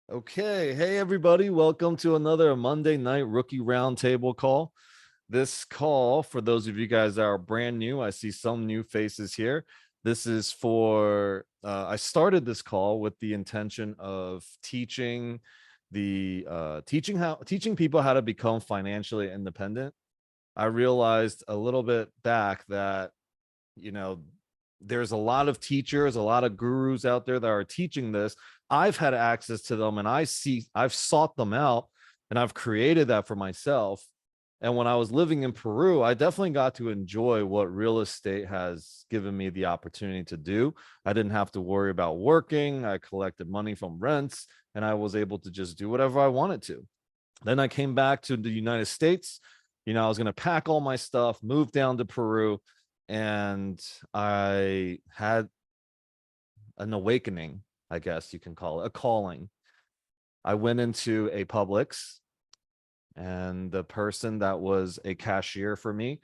Okay. Hey, everybody. Welcome to another Monday night rookie roundtable call. This call, for those of you guys that are brand new, I see some new faces here. This is I started this call with the intention of teaching people how to become financially independent. I realized a little bit back that, you know, there's a lot of teachers, a lot of gurus out there that are teaching this. I've had access to them and I've sought them out and I've created that for myself. And when I was living in Peru, I definitely got to enjoy what real estate has given me the opportunity to do. I didn't have to worry about working. I collected money from rents and I was able to just do whatever I wanted to. Then I came back to the United States. I was going to pack all my stuff, move down to Peru, and I had an awakening, I guess you can call it, a calling. I went into a Publix, and the person that was a cashier for me,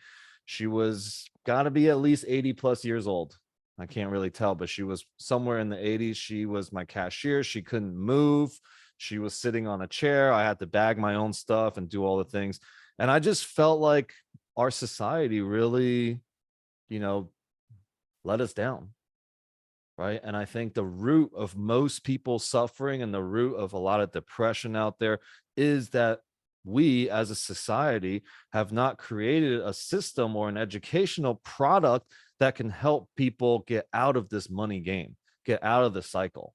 she was got to be at least 80 plus years old. I can't really tell, but she was somewhere in the 80s. She was my cashier. She couldn't move. She was sitting on a chair. I had to bag my own stuff and do all the things. And I just felt like our society really, you know, let us down. Right. And I think the root of most people suffering and the root of a lot of depression out there is that we as a society have not created a system or an educational product that can help people get out of this money game, get out of the cycle.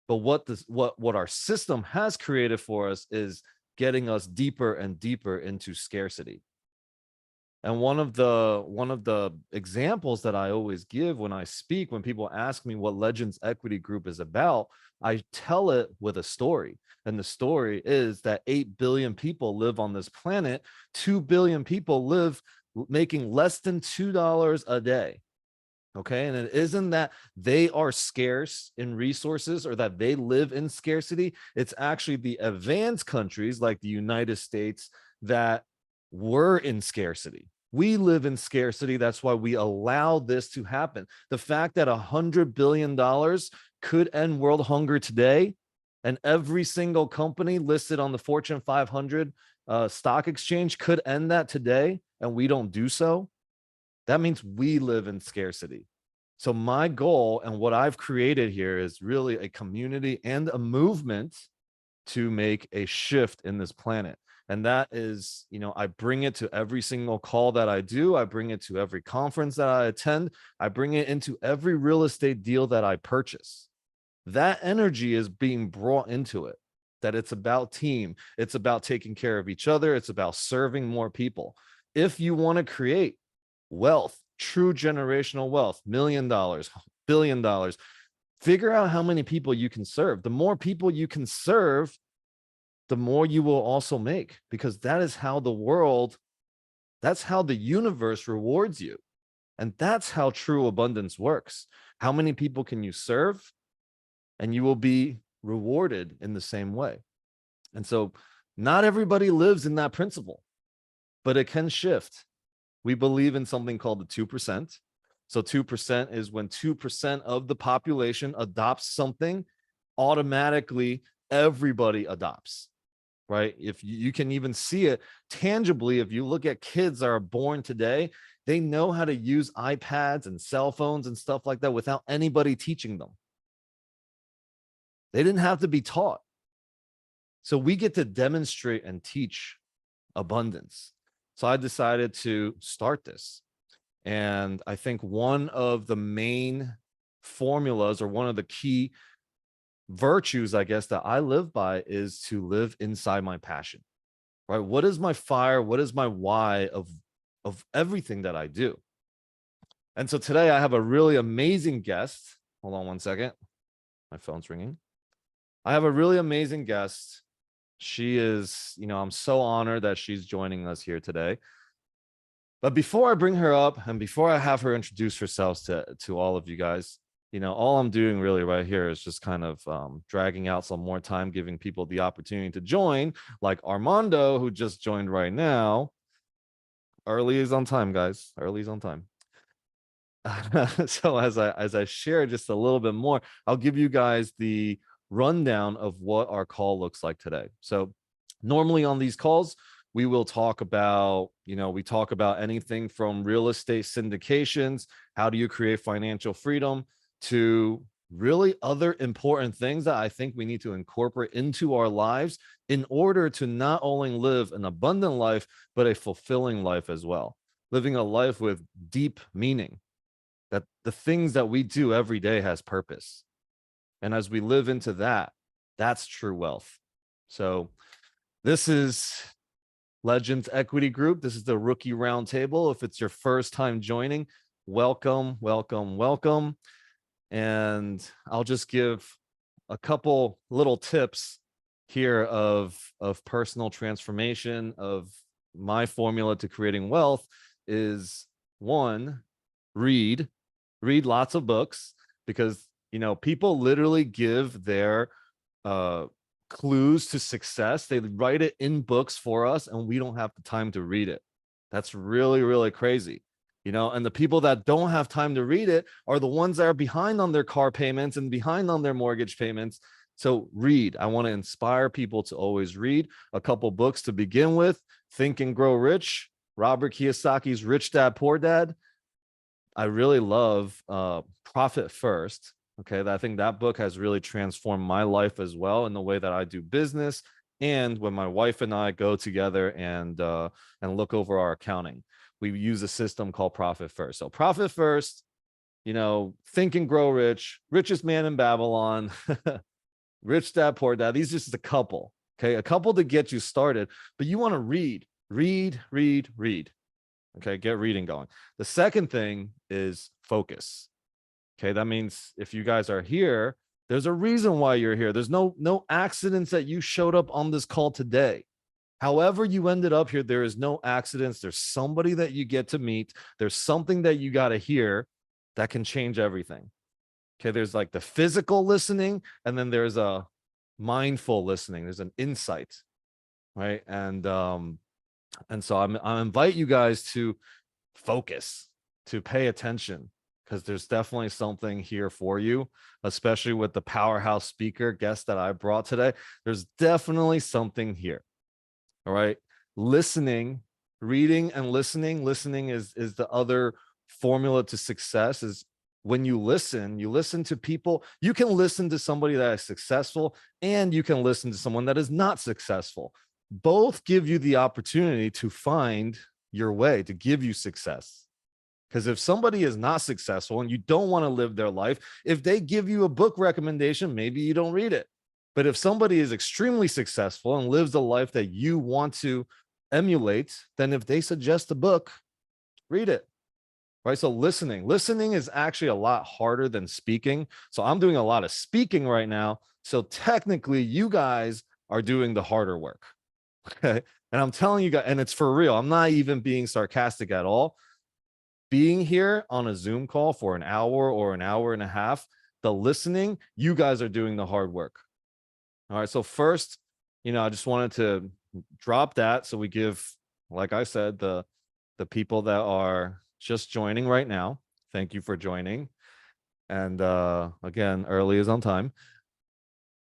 But what our system has created for us is getting us deeper and deeper into scarcity. And one of the examples that I always give when I speak, when people ask me what Legends Equity Group is about, I tell it with a story. And the story is that 8 billion people live on this planet. 2 billion people live making less than $2 a day. Okay. And it isn't that they are scarce in resources or that they live in scarcity. It's actually the advanced countries like the United States that were in scarcity. We live in scarcity. That's why we allow this to happen. The fact that $100 billion could end world hunger today, and every single company listed on the Fortune 500 stock exchange could end that today, and we don't do so, that means we live in scarcity. So my goal and what I've created here is really a community and a movement to make a shift in this planet. And that is, I bring it to every single call that I do. I bring it to every conference that I attend. I bring it into every real estate deal that I purchase. That energy is being brought into it, that it's about team. It's about taking care of each other. It's about serving more people. If you want to create wealth, true generational wealth, $1 million, $1 billion, figure out how many people you can serve. The more people you can serve, the more you will also make, because that is how that's how the universe rewards you. And that's how true abundance works. How many people can you serve? And you will be rewarded in the same way. And so not everybody lives in that principle, but it can shift. We believe in something called the 2%. So 2% is when 2% of the population adopts something, automatically everybody adopts, right? If you can even see it tangibly, if you look at kids that are born today, they know how to use iPads and cell phones and stuff like that without anybody teaching them. They didn't have to be taught. So we get to demonstrate and teach abundance. So I decided to start this. And I think one of the main formulas, or one of the key virtues, I guess, that I live by is to live inside my passion, right? What is my fire? What is my why of everything that I do? And so today I have a really amazing guest. Hold on one second. My phone's ringing. I have a really amazing guest. She is, I'm so honored that she's joining us here today. But before I bring her up and before I have her introduce herself to all of you guys, all I'm doing really right here is just kind of dragging out some more time, giving people the opportunity to join, like Armando, who just joined right now. Early is on time, guys. Early is on time. So as I share just a little bit more, I'll give you guys the rundown of what our call looks like today. So normally on these calls, we will talk about, we talk about anything from real estate syndications, how do you create financial freedom, to really other important things that I think we need to incorporate into our lives in order to not only live an abundant life, but a fulfilling life as well. Living a life with deep meaning, that the things that we do every day has purpose. And as we live into that, that's true wealth. So this is Legends Equity Group. This is the Rookie Roundtable. If it's your first time joining, welcome, welcome, welcome. And I'll just give a couple little tips here of personal transformation. Of my formula to creating wealth is, one, read lots of books, because people literally give their clues to success. They write it in books for us, and we don't have the time to read it. That's really, really crazy. And the people that don't have time to read it are the ones that are behind on their car payments and behind on their mortgage payments. So read. I want to inspire people to always read a couple books to begin with. Think and Grow Rich, Robert Kiyosaki's Rich Dad, Poor Dad. I really love Profit First. Okay, I think that book has really transformed my life as well, in the way that I do business, and when my wife and I go together and look over our accounting. We use a system called Profit First. So Profit First, Think and Grow Rich, Richest Man in Babylon, Rich Dad, Poor Dad. These are just a couple, okay? A couple to get you started, but you want to read. Okay, get reading going. The second thing is focus. Okay, that means if you guys are here, there's a reason why you're here. There's no accidents that you showed up on this call today. However you ended up here, there is no accidents. There's somebody that you get to meet. There's something that you got to hear that can change everything. Okay, there's like the physical listening, and then there's a mindful listening. There's an insight, right? And so I invite you guys to focus, to pay attention, because there's definitely something here for you, especially with the powerhouse speaker guest that I brought today. There's definitely something here. All right. Listening, reading and listening. Listening is the other formula to success. Is when you listen to people. You can listen to somebody that is successful, and you can listen to someone that is not successful. Both give you the opportunity to find your way, to give you success. Because if somebody is not successful and you don't want to live their life, if they give you a book recommendation, maybe you don't read it. But if somebody is extremely successful and lives a life that you want to emulate, then if they suggest a book, read it. Right? So listening is actually a lot harder than speaking. So I'm doing a lot of speaking right now. So technically you guys are doing the harder work. Okay. And I'm telling you guys, and it's for real. I'm not even being sarcastic at all. Being here on a Zoom call for an hour or an hour and a half, the listening, you guys are doing the hard work. All right. So first, I just wanted to drop that. So we give, like I said, the people that are just joining right now, thank you for joining. And again, early is on time.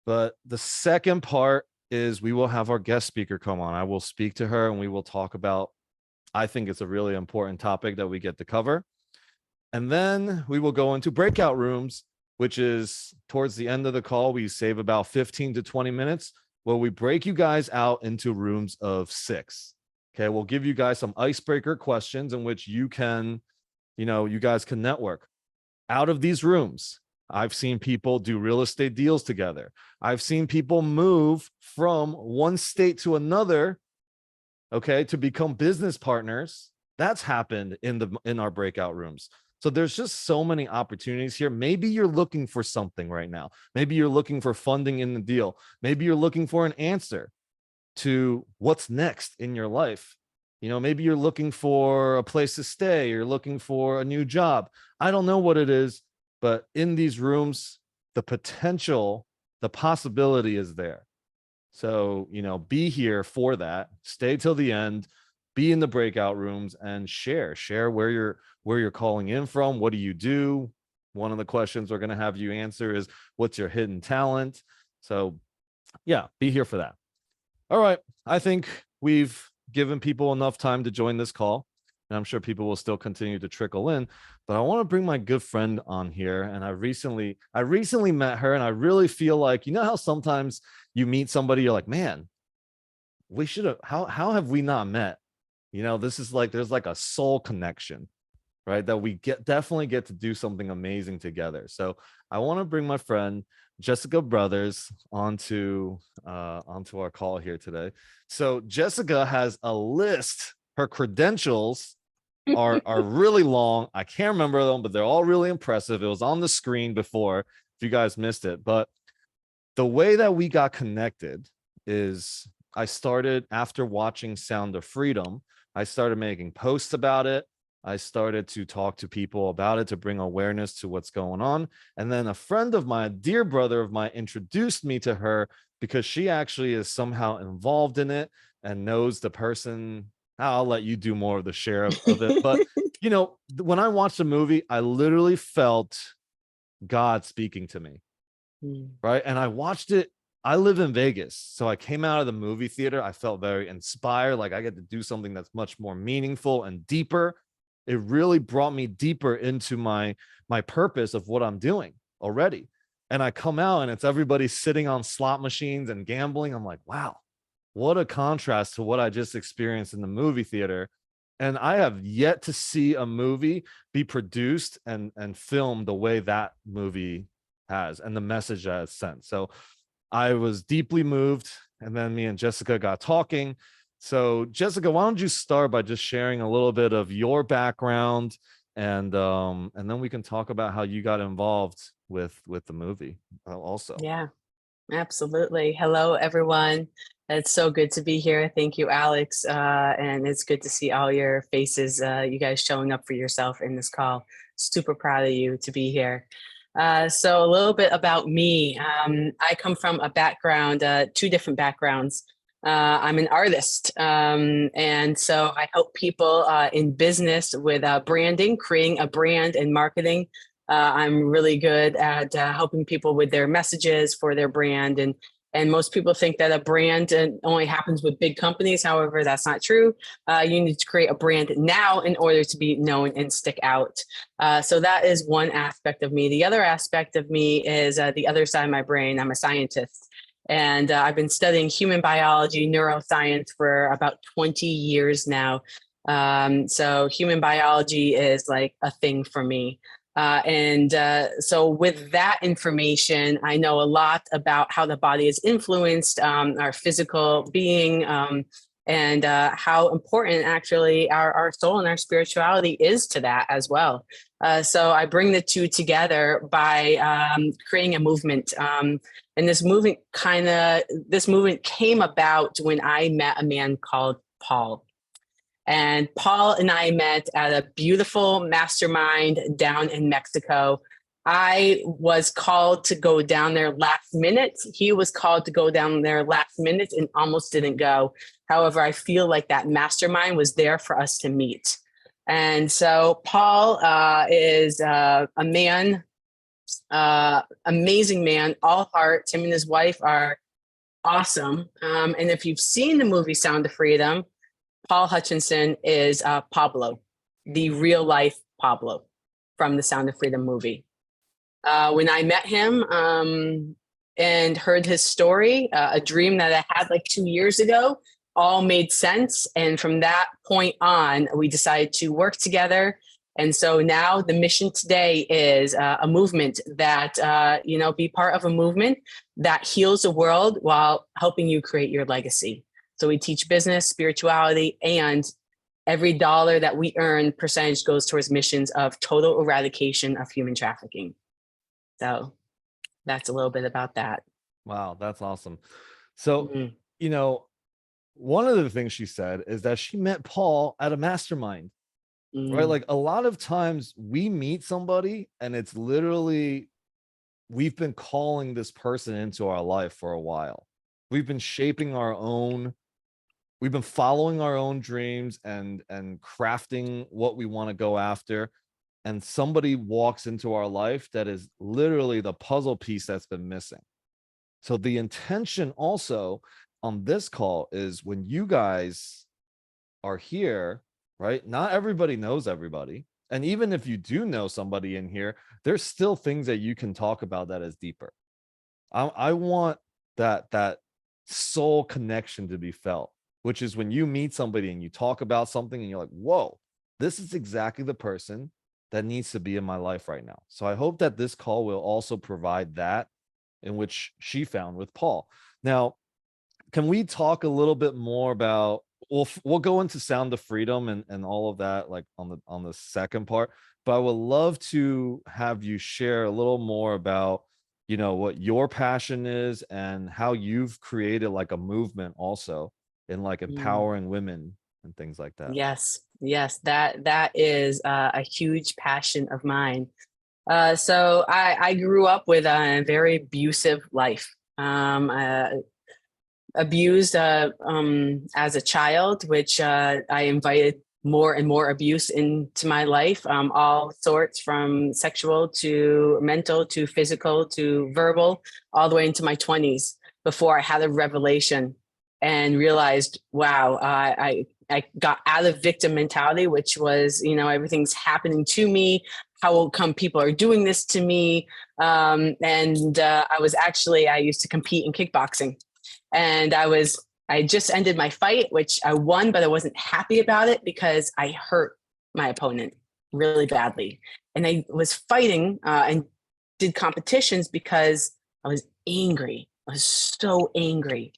But the second part is we will have our guest speaker come on. I will speak to her and we will talk about, I think it's a really important topic that we get to cover. And then we will go into breakout rooms, which is towards the end of the call. We save about 15 to 20 minutes where we break you guys out into rooms of 6. Okay, we'll give you guys some icebreaker questions in which you can, you guys can network. Out of these rooms, I've seen people do real estate deals together. I've seen people move from one state to another, okay, to become business partners. That's happened in our breakout rooms. So there's just so many opportunities here. Maybe you're looking for something right now. Maybe you're looking for funding in the deal. Maybe you're looking for an answer to what's next in your life. Maybe you're looking for a place to stay. You're looking for a new job. I don't know what it is, but in these rooms, the potential, the possibility is there. So, be here for that. Stay till the end. Be in the breakout rooms and share where you're calling in from. What do you do? One of the questions we're going to have you answer is, what's your hidden talent? So yeah, be here for that. All right. I think we've given people enough time to join this call, and I'm sure people will still continue to trickle in. But I want to bring my good friend on here. And I recently met her, and I really feel like, you know how sometimes you meet somebody, you're like, man, we should have, how have we not met? You know, this is like, there's like a soul connection, right? That we definitely get to do something amazing together. So I want to bring my friend Jessica Brothers onto our call here today. So Jessica has a list. Her credentials are really long. I can't remember them, but they're all really impressive. It was on the screen before, if you guys missed it. But the way that we got connected is I started, after watching Sound of Freedom, I started making posts about it. I started to talk to people about it to bring awareness to what's going on. And then a friend of mine, a dear brother of mine, introduced me to her because she actually is somehow involved in it and knows the person. I'll let you do more of the share of it. But, you know, when I watched the movie, I literally felt God speaking to me. Right. And I watched it. I live in Vegas. So I came out of the movie theater. I felt very inspired. Like I get to do something that's much more meaningful and deeper. It really brought me deeper into my purpose of what I'm doing already. And I come out and it's everybody sitting on slot machines and gambling. I'm like, wow, what a contrast to what I just experienced in the movie theater. And I have yet to see a movie be produced and filmed the way that movie has and the message that it's sent. So I was deeply moved. And then me and Jessica got talking. So Jessica, why don't you start by just sharing a little bit of your background, and then we can talk about how you got involved with the movie also. Yeah, absolutely. Hello, everyone. It's so good to be here. Thank you, Alex. And it's good to see all your faces, you guys showing up for yourself in this call. Super proud of you to be here. So a little bit about me. I come from a background, two different backgrounds. I'm an artist. And so I help people in business with branding, creating a brand and marketing. I'm really good at helping people with their messages for their brand. And most people think that a brand only happens with big companies. However, that's not true. You need to create a brand now in order to be known and stick out. So that is one aspect of me. The other aspect of me is the other side of my brain. I'm a scientist. And I've been studying human biology, neuroscience for about 20 years now. So human biology is like a thing for me. So with that information, I know a lot about how the body is influenced, our physical being, and how important actually our soul and our spirituality is to that as well. So I bring the two together by creating a movement. And this movement came about when I met a man called Paul. And Paul and I met at a beautiful mastermind down in Mexico. I was called to go down there last minute. He was called to go down there last minute and almost didn't go. However, I feel like that mastermind was there for us to meet. And so Paul is a man, amazing man, all heart. Him and his wife are awesome. And if you've seen the movie Sound of Freedom, Paul Hutchinson is Pablo, the real life Pablo from the Sound of Freedom movie. When I met him and heard his story, a dream that I had like 2 years ago, all made sense. And from that point on, we decided to work together. And so now the mission today is a movement that, be part of a movement that heals the world while helping you create your legacy. So we teach business, spirituality, and every dollar that we earn, percentage goes towards missions of total eradication of human trafficking. So that's a little bit about that. Wow, that's awesome. So, one of the things she said is that she met Paul at a mastermind, right? Like a lot of times we meet somebody and it's literally, we've been calling this person into our life for a while. We've been shaping we've been following our own dreams and crafting what we want to go after. And somebody walks into our life that is literally the puzzle piece that's been missing. So the intention also on this call is when you guys are here, right? Not everybody knows everybody. And even if you do know somebody in here, there's still things that you can talk about that is deeper. I want that soul connection to be felt, which is when you meet somebody and you talk about something and you're like, whoa, this is exactly the person that needs to be in my life right now. So I hope that this call will also provide that, in which she found with Paul. Now, can we talk a little bit more about, we'll go into sound of freedom and all of that, like on the second part, but I would love to have you share a little more about, what your passion is and how you've created like a movement also in like Mm. empowering women and things like that. Yes, yes, that is a huge passion of mine. So I grew up with a very abusive life. Abused as a child, which I invited more and more abuse into my life, all sorts, from sexual to mental to physical to verbal, all the way into my 20s, before I had a revelation and realized, wow, I got out of victim mentality, which was, everything's happening to me. How come people are doing this to me? And I used to compete in kickboxing, and I just ended my fight, which I won, but I wasn't happy about it because I hurt my opponent really badly. And I was fighting and did competitions because I was angry. I was so angry.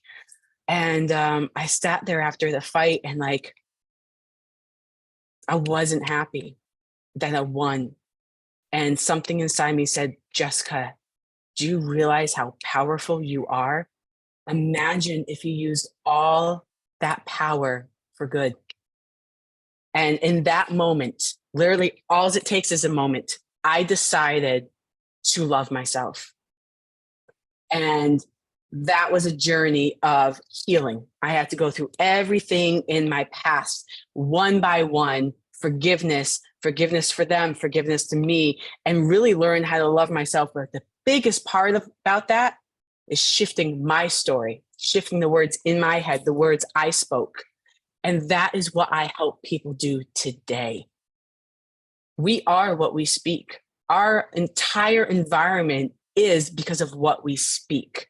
And I sat there after the fight and like, I wasn't happy that I won. And something inside me said, Jessica, do you realize how powerful you are? Imagine if you used all that power for good. And in that moment, literally all it takes is a moment, I decided to love myself. And that was a journey of healing. I had to go through everything in my past, one by one, forgiveness for them, forgiveness to me, and really learn how to love myself. But the biggest part about that is shifting my story, shifting the words in my head, the words I spoke. And that is what I help people do today. We are what we speak. Our entire environment is because of what we speak.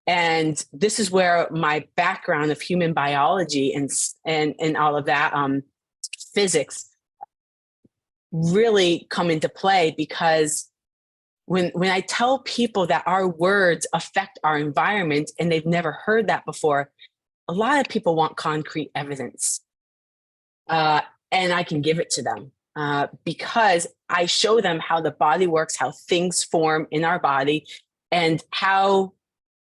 And this is where my background of human biology and all of that, physics, really come into play, because when I tell people that our words affect our environment and they've never heard that before, a lot of people want concrete evidence. And I can give it to them because I show them how the body works, how things form in our body, and how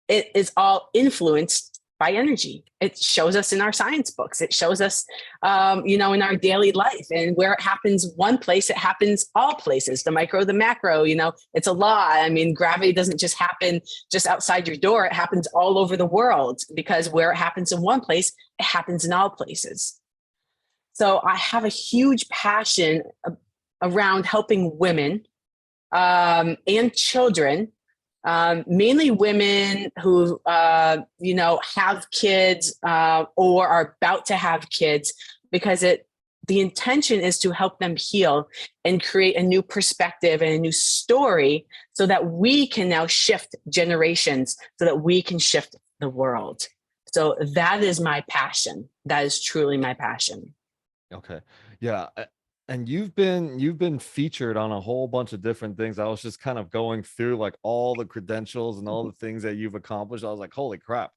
it is all influenced by energy. It shows us in our science books. It shows us, in our daily life, and where it happens one place, it happens all places, the micro, the macro, it's a law. I mean, gravity doesn't just happen just outside your door. It happens all over the world, because where it happens in one place, it happens in all places. So I have a huge passion around helping women and children, mainly women who, have kids or are about to have kids, because the intention is to help them heal and create a new perspective and a new story, so that we can now shift generations, so that we can shift the world. So that is my passion. That is truly my passion. Okay. Yeah. And you've been featured on a whole bunch of different things. I was just kind of going through like all the credentials and all the things that you've accomplished. I was like, holy crap,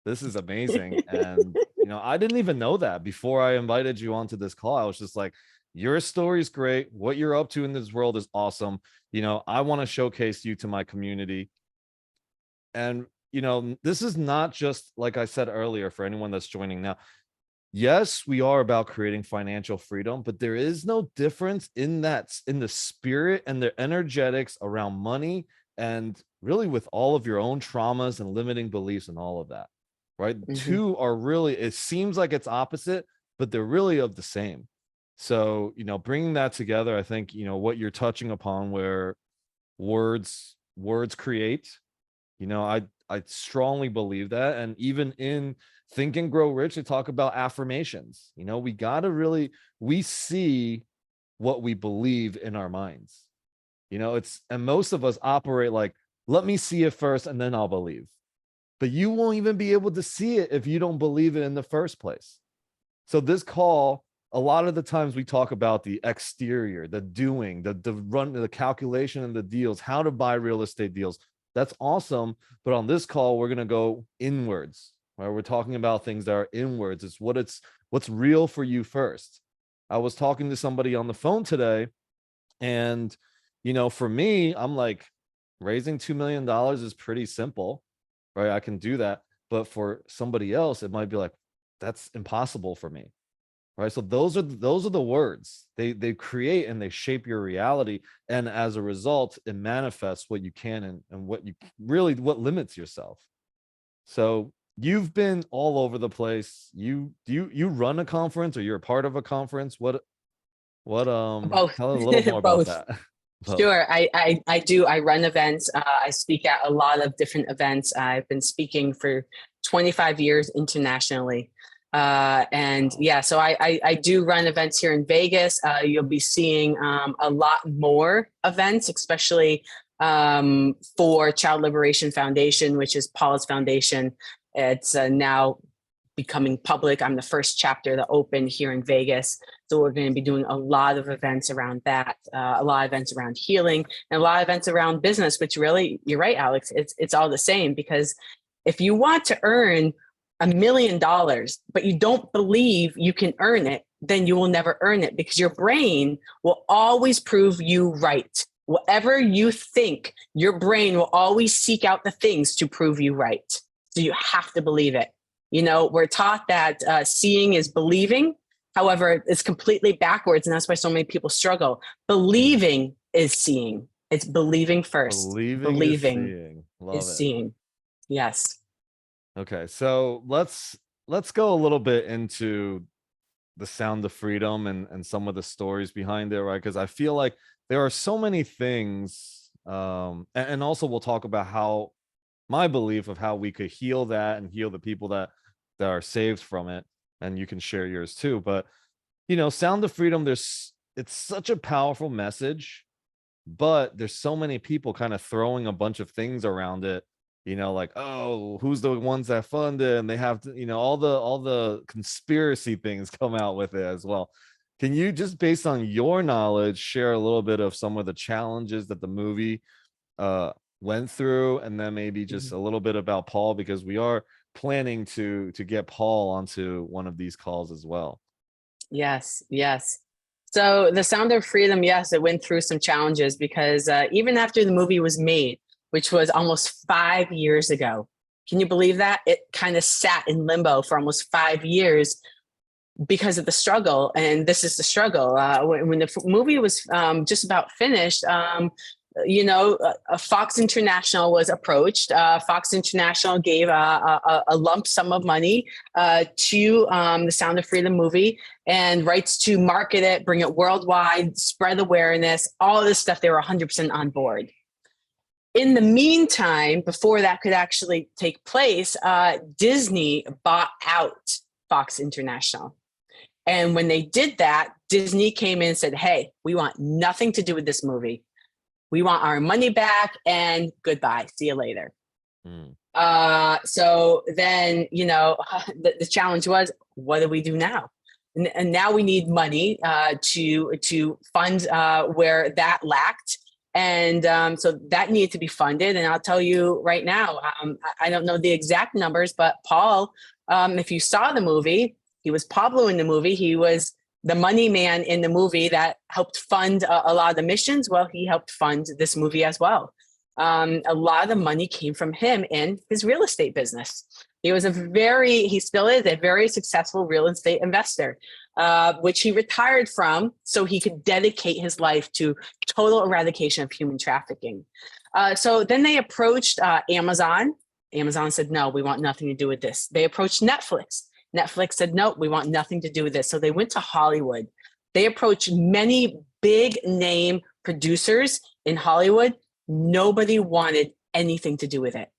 this is amazing. And I didn't even know that before I invited you onto this call. I was just like, your story is great. What you're up to in this world is awesome. I want to showcase you to my community. And this is not just, like I said earlier, for anyone that's joining now. Yes, we are about creating financial freedom, but there is no difference in the spirit and the energetics around money, and really with all of your own traumas and limiting beliefs and all of that, right? Mhm. Two are really, it seems like it's opposite, but they're really of the same. So, bringing that together, I think, what you're touching upon, where words create, I strongly believe that. And even in Think and Grow Rich, they talk about affirmations. You know, we got to really, we see what we believe in our minds. You know, and most of us operate like, let me see it first and then I'll believe. But you won't even be able to see it if you don't believe it in the first place. So this call, a lot of the times we talk about the exterior, the doing, the run, the calculation and the deals, how to buy real estate deals. That's awesome. But on this call, we're going to go inwards, right? We're talking about things that are inwards. It's what's real for you first. I was talking to somebody on the phone today, and, you know, for me, I'm like, raising $2 million is pretty simple, right? I can do that. But for somebody else, it might be like, that's impossible for me. Right. So those are the words they create and they shape your reality. And as a result, it manifests what you can and what you really, what limits yourself. So you've been all over the place. You run a conference, or you're a part of a conference? What Both. tell a little more about Both. that. Both. Sure. I do. I run events. I speak at a lot of different events. I've been speaking for 25 years internationally. And Wow. yeah, so I do run events here in Vegas. You'll be seeing a lot more events, especially for Child Liberation Foundation, which is Paul's foundation. It's now becoming public. I'm the first chapter to open here in Vegas. So we're going to be doing a lot of events around that, a lot of events around healing, and a lot of events around business, which really, you're right, Alex, it's all the same. Because if you want to earn $1 million, but you don't believe you can earn it, then you will never earn it, because your brain will always prove you right. Whatever you think, your brain will always seek out the things to prove you right. So you have to believe it. You know, we're taught that seeing is believing. However, it's completely backwards. And that's why so many people struggle. Believing is seeing. It's believing first. Believing is Believing seeing. Love is it. seeing. Yes. Okay, so let's go a little bit into the Sound of Freedom and some of the stories behind it, right? Because I feel like there are so many things, and also we'll talk about how my belief of how we could heal that and heal the people that are saved from it, and you can share yours too. But you know, Sound of Freedom, it's such a powerful message, but there's so many people kind of throwing a bunch of things around it, you know, like, oh, who's the ones that fund it, and they have to, you know, all the conspiracy things come out with it as well. Can you, just based on your knowledge, share a little bit of some of the challenges that the movie uh went through, and then maybe just Mhm. a little bit about Paul, because we are planning to get Paul onto one of these calls as well. Yes. Yes. So the Sound of Freedom, yes, it went through some challenges, because even after the movie was made, which was almost 5 years ago, can you believe that? It kind of sat in limbo for almost 5 years because of the struggle. And this is the struggle. When the movie was just about finished, Fox International was approached. Fox International gave a lump sum of money to the Sound of Freedom movie, and rights to market it, bring it worldwide, spread awareness, all of this stuff. They were 100% on board. In the meantime, before that could actually take place, Disney bought out Fox International. And when they did that, Disney came in and said, hey, we want nothing to do with this movie. We want our money back, and goodbye. See you later. Mm. So then, the challenge was, what do we do now? And now we need money to fund where that lacked. And so that needed to be funded. And I'll tell you right now, I don't know the exact numbers, but Paul, if you saw the movie, he was Pablo in the movie. He was the money man in the movie that helped fund a lot of the missions. Well, he helped fund this movie as well. A lot of the money came from him in his real estate business. He still is a very successful real estate investor, which he retired from so he could dedicate his life to total eradication of human trafficking. So then they approached Amazon. Amazon said, no, we want nothing to do with this. They approached Netflix. Netflix said, no, we want nothing to do with this. So they went to Hollywood. They approached many big name producers in Hollywood. Nobody wanted anything to do with it.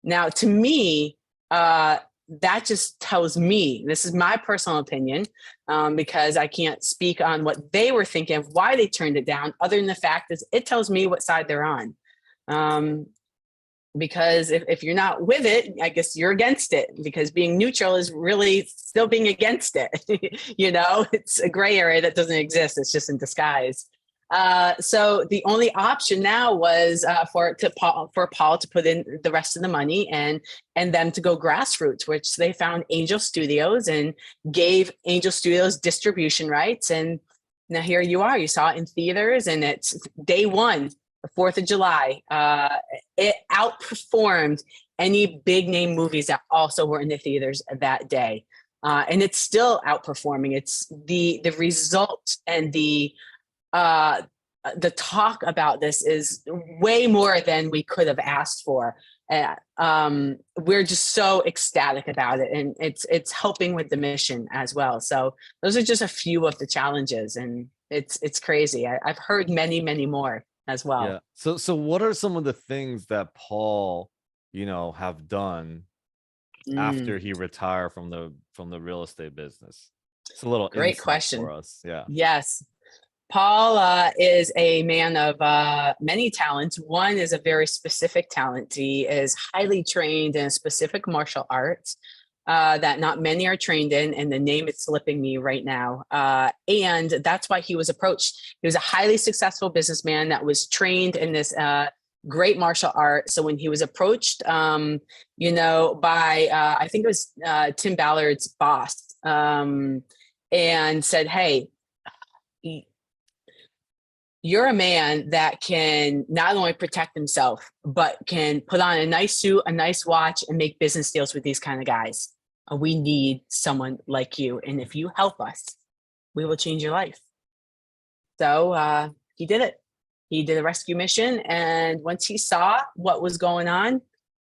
Now, to me, that just tells me, this is my personal opinion, because I can't speak on what they were thinking of why they turned it down, other than the fact is it tells me what side they're on. Um, because if you're not with it, I guess you're against it, because being neutral is really still being against it. It's a gray area that doesn't exist. It's just in disguise. So the only option now was for Paul to put in the rest of the money and them to go grassroots, which they found Angel Studios and gave Angel Studios distribution rights. And now here you are. You saw it in theaters, and it's day one, the 4th of July. It outperformed any big name movies that also were in the theaters that day. And it's still outperforming. It's the result and the talk about this is way more than we could have asked for. We're just so ecstatic about it, and it's helping with the mission as well. So those are just a few of the challenges, and it's crazy. I've heard many more as well. Yeah. So what are some of the things that Paul, have done after he retired from the real estate business? It's a little Great insight question for us. Yeah. Yes. Paul is a man of many talents. One is a very specific talent. He is highly trained in a specific martial arts that not many are trained in, and the name is slipping me right now. And that's why he was approached. He was a highly successful businessman that was trained in this great martial art. So when he was approached, by I think it was Tim Ballard's boss, and said, "Hey, you're a man that can not only protect himself, but can put on a nice suit, a nice watch, and make business deals with these kind of guys. We need someone like you. And if you help us, we will change your life." So he did it. He did a rescue mission. And once he saw what was going on,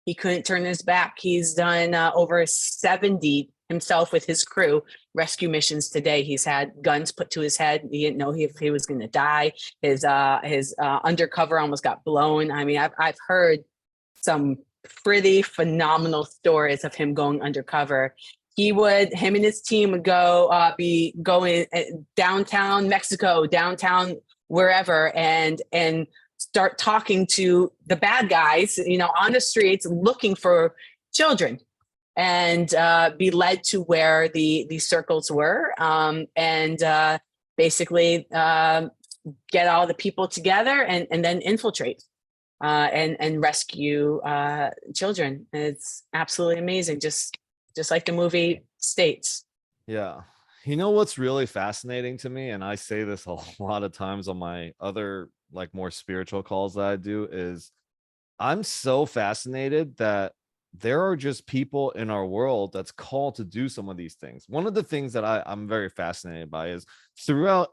he couldn't turn his back. He's done over 70 himself with his crew rescue missions today. He's had guns put to his head. He didn't know if he was going to die. His undercover almost got blown. I mean, I've heard some pretty phenomenal stories of him going undercover. Him and his team would be going downtown Mexico, downtown wherever, and start talking to the bad guys, on the streets looking for children, and be led to where the circles were, and basically get all the people together and then infiltrate and rescue children. And it's absolutely amazing, just like the movie states. Yeah. You know what's really fascinating to me, and I say this a lot of times on my other more spiritual calls that I do, is I'm so fascinated that there are just people in our world that's called to do some of these things. One of the things that I'm very fascinated by is throughout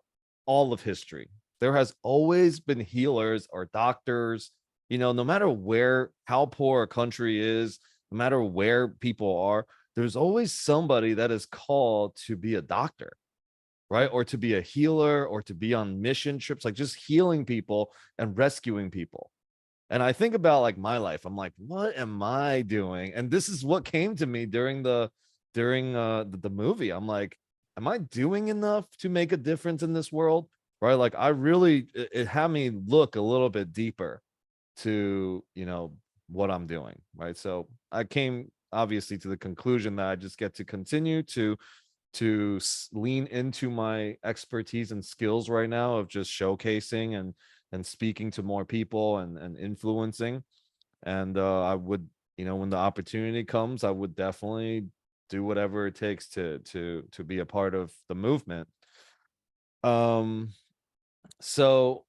all of history, there has always been healers or doctors, no matter how poor a country is, no matter where people are, there's always somebody that is called to be a doctor, right? Or to be a healer, or to be on mission trips, just healing people and rescuing people. And I think about my life. I'm like, what am I doing? And this is what came to me during the movie. I'm like, am I doing enough to make a difference in this world? Right? I really, it had me look a little bit deeper to, what I'm doing. Right. So I came obviously to the conclusion that I just get to continue to lean into my expertise and skills right now of just showcasing and speaking to more people and influencing. And I would, when the opportunity comes, I would definitely do whatever it takes to be a part of the movement. So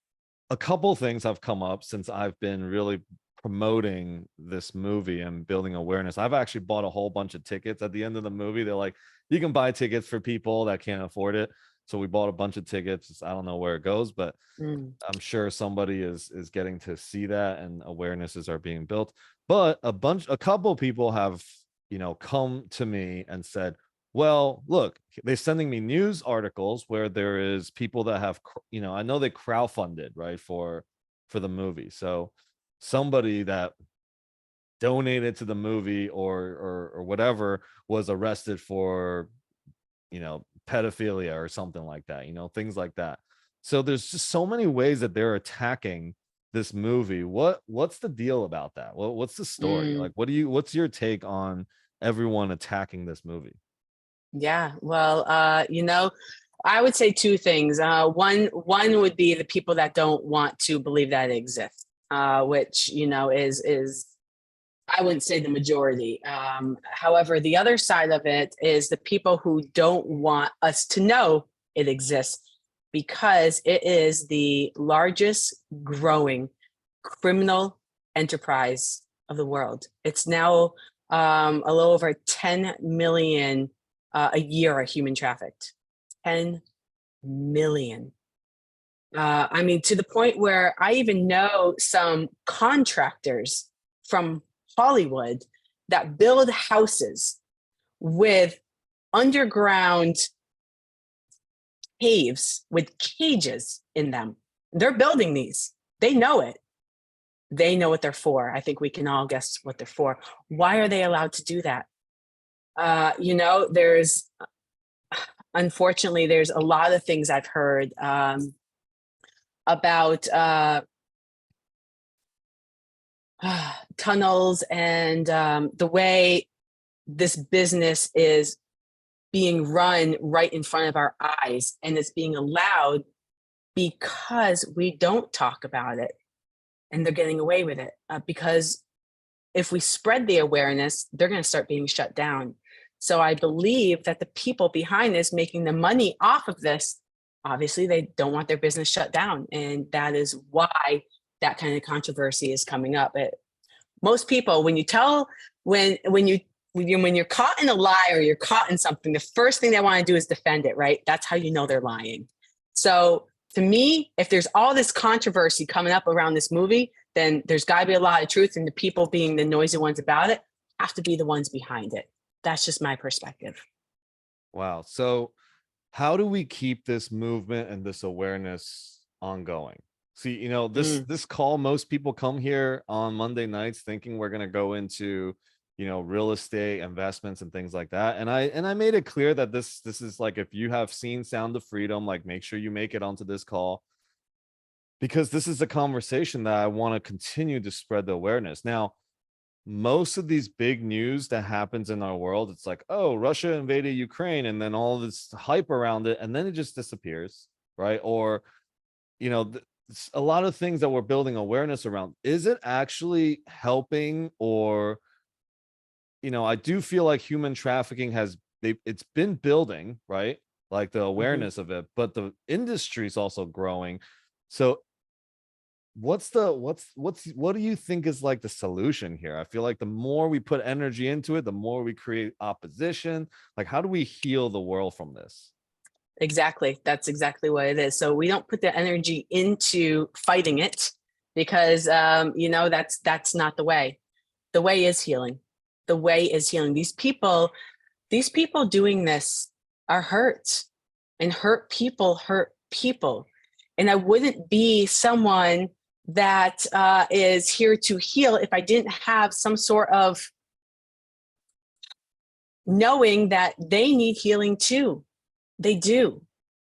a couple things have come up since I've been really promoting this movie and building awareness. I've actually bought a whole bunch of tickets at the end of the movie. They're like, you can buy tickets for people that can't afford it. So we bought a bunch of tickets. I don't know where it goes, but I'm sure somebody is getting to see that, and awarenesses are being built. But a couple people have, come to me and said, well, look, they're sending me news articles where there is people that have, I know they crowdfunded, right, for the movie. So somebody that donated to the movie or whatever was arrested for, pedophilia or something like that, things like that. So there's just so many ways that they're attacking this movie. What's the deal about that? What's the story? Mm. Like, what's your take on everyone attacking this movie? Yeah, well, I would say two things. One would be the people that don't want to believe that it exists, which is I wouldn't say the majority. However, the other side of it is the people who don't want us to know it exists because it is the largest growing criminal enterprise of the world. It's now a little over 10 million a year are human trafficked. 10 million. I mean, to the point where I even know some contractors from Hollywood that build houses with underground caves with cages in them. They're building these. They know it. They know what they're for. I think we can all guess what they're for. Why are they allowed to do that? There's unfortunately, there's a lot of things I've heard about tunnels and the way this business is being run right in front of our eyes, and it's being allowed because we don't talk about it, and they're getting away with it because if we spread the awareness, they're going to start being shut down. So I believe that the people behind this making the money off of this, obviously they don't want their business shut down. And that is why that kind of controversy is coming up. Most people, when you're caught in a lie or you're caught in something, the first thing they want to do is defend it, right? That's how you know they're lying. So to me, if there's all this controversy coming up around this movie, then there's got to be a lot of truth, and the people being the noisy ones about it have to be the ones behind it. That's just my perspective. Wow. So how do we keep this movement and this awareness ongoing? See, this call, most people come here on Monday nights thinking we're going to go into, real estate investments and things like that. And I made it clear that this is like, if you have seen Sound of Freedom, like, make sure you make it onto this call, because this is a conversation that I want to continue to spread the awareness. Now, most of these big news that happens in our world, it's like, oh, Russia invaded Ukraine, and then all this hype around it, and then it just disappears, right? Or, a lot of things that we're building awareness around, is it actually helping? Or, I do feel like human trafficking it's been building, right? Like the awareness of it, but the industry is also growing. So what do you think is like the solution here? I feel like the more we put energy into it, the more we create opposition. Like, how do we heal the world from this? Exactly. That's exactly what it is. So we don't put the energy into fighting it because, that's not the way. The way is healing. The way is healing. These people doing this are hurt, and hurt people hurt people. And I wouldn't be someone that is here to heal if I didn't have some sort of knowing that they need healing too. They do.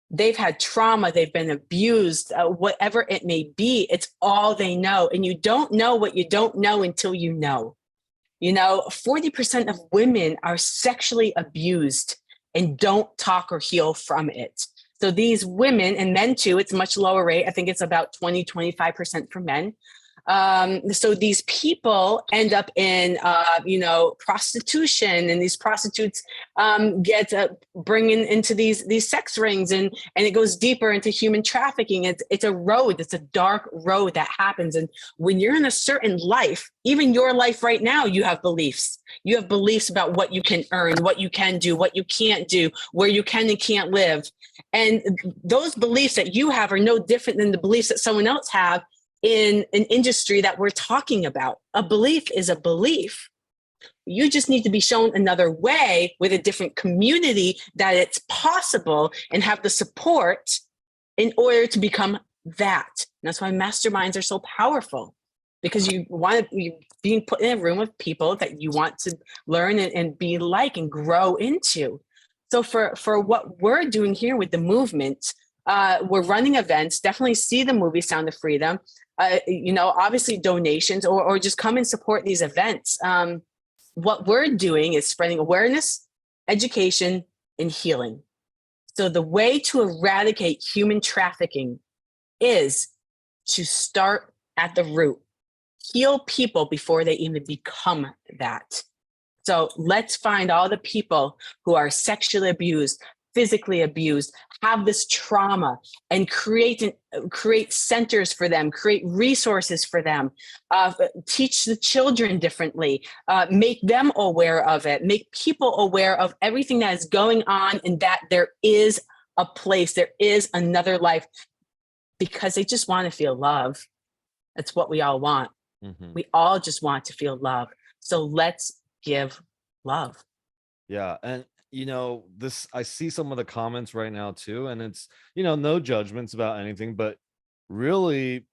They've had trauma, they've been abused, whatever it may be. It's all they know. And you don't know what you don't know until you know. 40% of women are sexually abused and don't talk or heal from it. So these women, and men too, it's a much lower rate. I think it's about 20-25% for men. So these people end up in, prostitution, and these prostitutes get bringing into these sex rings, and it goes deeper into human trafficking. It's a road. It's a dark road that happens. And when you're in a certain life, even your life right now, you have beliefs. You have beliefs about what you can earn, what you can do, what you can't do, where you can and can't live. And those beliefs that you have are no different than the beliefs that someone else have in an industry that we're talking about. A belief is a belief. You just need to be shown another way with a different community that it's possible, and have the support in order to become that. And that's why masterminds are so powerful, because you being put in a room of people that you want to learn and be like and grow into. So for what we're doing here with the movement, we're running events. Definitely see the movie Sound of Freedom. Obviously donations or just come and support these events. What we're doing is spreading awareness, education, and healing. So the way to eradicate human trafficking is to start at the root, heal people before they even become that. So let's find all the people who are sexually abused, physically abused, have this trauma, and create centers for them, create resources for them, teach the children differently, make them aware of it, make people aware of everything that is going on, and that there is a place, there is another life, because they just want to feel love. That's what we all want. Mhm. We all just want to feel love. So let's give love. Yeah. And this, I see some of the comments right now too, and it's, no judgments about anything, but really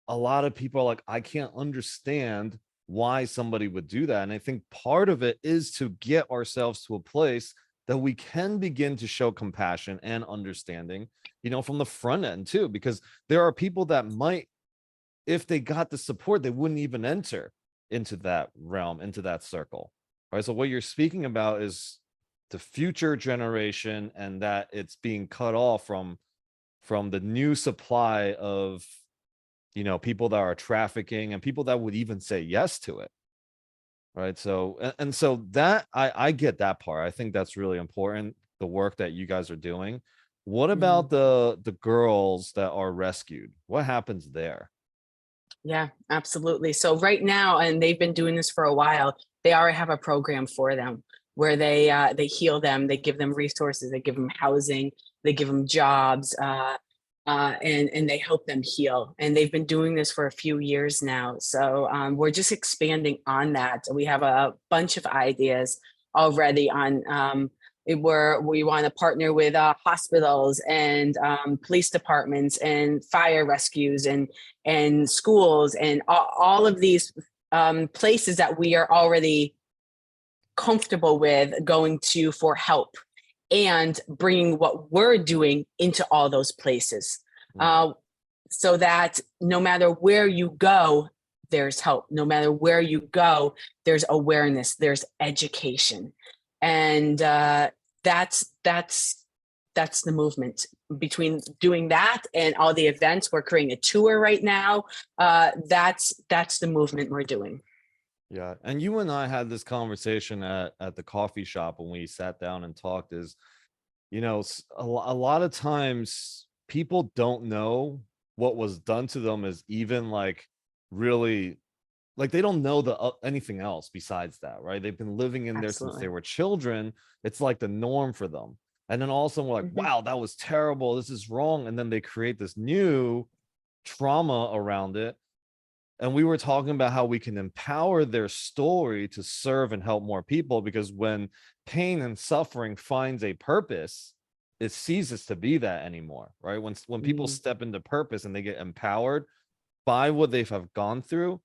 a lot of people are like, I can't understand why somebody would do that. And I think part of it is to get ourselves to a place that we can begin to show compassion and understanding, from the front end too, because there are people that might, if they got the support, they wouldn't even enter into that realm, into that circle. Right. So what you're speaking about is the future generation, and that it's being cut off from the new supply of people that are trafficking and people that would even say yes to it. Right. So and so that I get that part. I think that's really important, the work that you guys are doing. What Mhm. about the girls that are rescued? What happens there? Yeah, absolutely. So right now, and they've been doing this for a while, they already have a program for them where they heal them, they give them resources, they give them housing, they give them jobs, and they help them heal. And they've been doing this for a few years now. So we're just expanding on that. We have a bunch of ideas already on. We want to partner with hospitals and police departments and fire rescues and schools and all of these places that we are already comfortable with going to for help, and bringing what we're doing into all those places, Mm, uh, so that no matter where you go, there's help. No matter where you go, there's awareness, there's education. And that's the movement. Between doing that and all the events, we're creating a tour right now. That's the movement we're doing. yeah. And you and I had this conversation at the coffee shop when we sat down and talked, is a lot of times people don't know what was done to them is even like really, like they don't know anything else besides that, right? They've been living in there since they Absolutely. were children. It's like the norm for them. And then all of a sudden we're like, Mhm. wow, that was terrible, this is wrong, and then they create this new trauma around it. And we were talking about how we can empower their story to serve and help more people, because when pain and suffering finds a purpose, it ceases to be that anymore, right? When people Mhm. step into purpose and they get empowered by what they have gone through.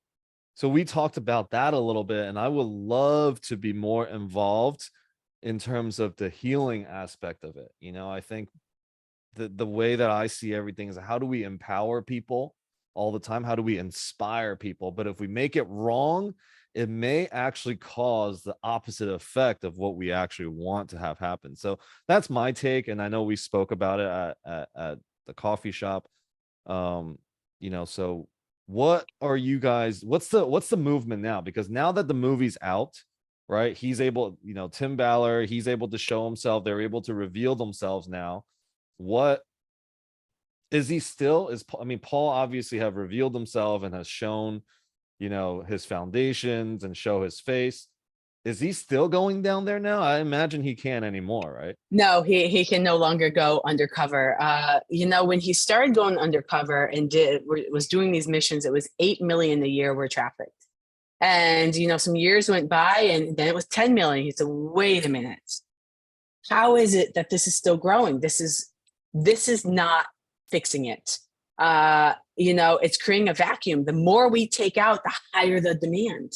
So we talked about that a little bit, and I would love to be more involved in terms of the healing aspect of it. I think the way that I see everything is, how do we empower people all the time? How do we inspire people? But if we make it wrong, it may actually cause the opposite effect of what we actually want to have happen. So that's my take, and I know we spoke about it at the coffee shop. Um, so what are you guys? What's the movement now? Because now that the movie's out, right? He's able, Tim Ballard, he's able to show himself. They're able to reveal themselves now. What is he still? I mean, Paul obviously have revealed himself and has shown, his foundations and show his face. Is he still going down there now? I imagine he can't anymore, right? No, he can no longer go undercover. When he started going undercover and was doing these missions, it was 8 million a year were trafficked. And some years went by, and then it was 10 million. He said, "Wait a minute, how is it that this is still growing? This is not fixing it." it's creating a vacuum. The more we take out, the higher the demand.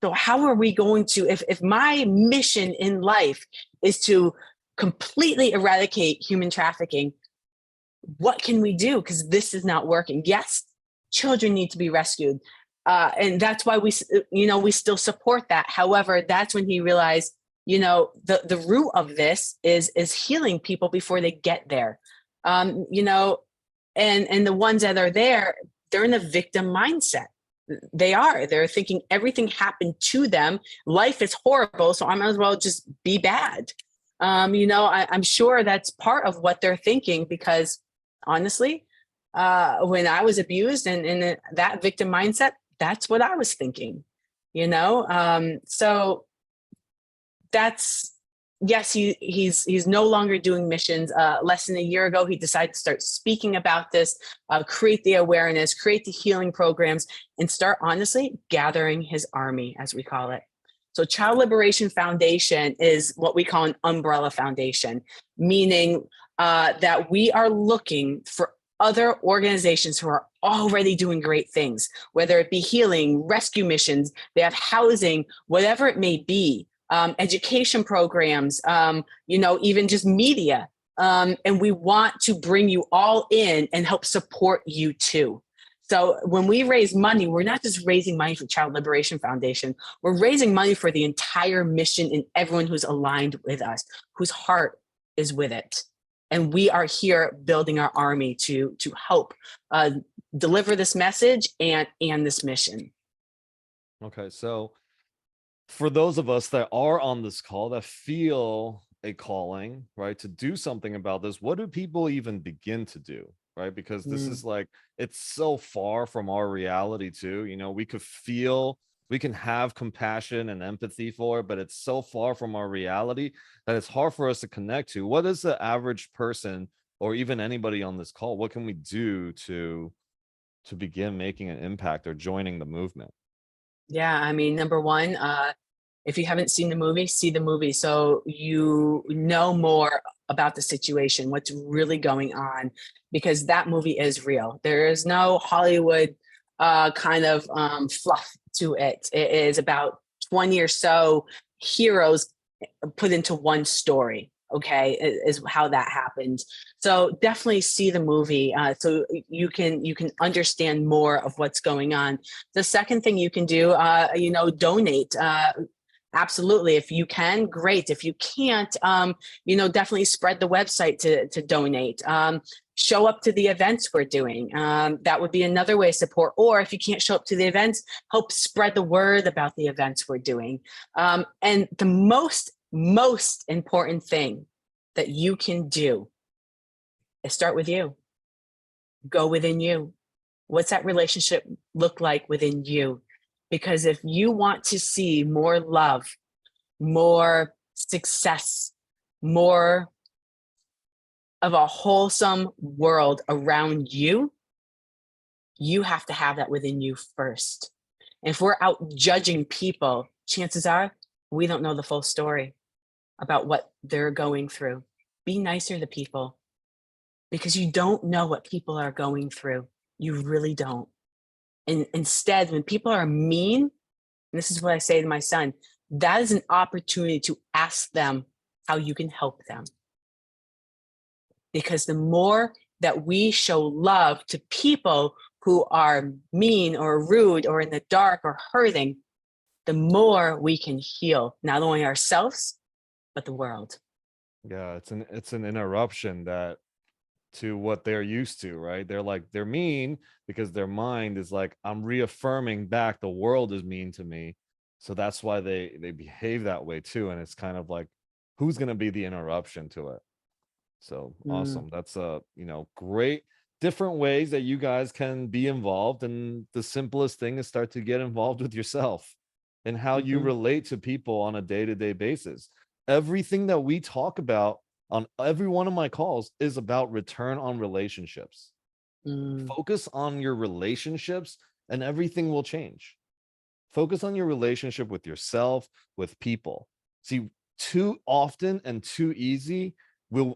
So how are we going to, if my mission in life is to completely eradicate human trafficking, what can we do? Because this is not working. Yes, children need to be rescued. And that's why we still support that. However, that's when he realized, the root of this is healing people before they get there. And the ones that are there, they're in a victim mindset. They're thinking everything happened to them. Life is horrible, so I might as well just be bad. I'm sure that's part of what they're thinking, because honestly, when I was abused and in that victim mindset, that's what I was thinking. So that's, yes, he's no longer doing missions. Less than a year ago, he decided to start speaking about this, create the awareness, create the healing programs, and start honestly gathering his army, as we call it. So Child Liberation Foundation is what we call an umbrella foundation, meaning that we are looking for other organizations who are already doing great things, whether it be healing, rescue missions, they have housing, whatever it may be, education programs, even just media. And we want to bring you all in and help support you too. So when we raise money, we're not just raising money for Child Liberation Foundation. We're raising money for the entire mission and everyone who's aligned with us, whose heart is with it. And we are here building our army to help deliver this message and this mission. Okay, so for those of us that are on this call that feel a calling, right, to do something about this, what do people even begin to do? Right, because this is like, it's so far from our reality too. We could feel, we can have compassion and empathy for it, but it's so far from our reality that it's hard for us to connect to. What is the average person, or even anybody on this call, what can we do to begin making an impact or joining the movement? Yeah, I mean, number one, if you haven't seen the movie, see the movie so you know more about the situation, what's really going on, because that movie is real. There is no Hollywood kind of fluff to it. It is about 20 or so heroes put into one story. Okay, is how that happened. So definitely see the movie so you can understand more of what's going on. The second thing you can do, donate. Absolutely. If you can, great. If you can't, definitely spread the website to donate. Show up to the events we're doing. That would be another way to support. Or if you can't show up to the events, help spread the word about the events we're doing. And the most important thing that you can do is start with you. Go within you. What's that relationship look like within you? Because if you want to see more love, more success, more of a wholesome world around you, you have to have that within you first. And if we're out judging people, chances are we don't know the full story about what they're going through. Be nicer to people, because you don't know what people are going through. You really don't. And instead, when people are mean, and this is what I say to my son, that is an opportunity to ask them how you can help them. Because the more that we show love to people who are mean or rude or in the dark or hurting, the more we can heal not only ourselves, but the world. Yeah, it's an interruption that to what they're used to, right? They're mean because their mind is like, I'm reaffirming back the world is mean to me. So that's why they behave that way too. And it's kind of like, who's gonna be the interruption to it? So awesome. That's great different ways that you guys can be involved. And the simplest thing is start to get involved with yourself and how you Mm-hmm. relate to people on a day-to-day basis. Everything that we talk about on every one of my calls is about return on relationships. Mm. Focus on your relationships and everything will change. Focus on your relationship with yourself, with people. See, too often and too easy,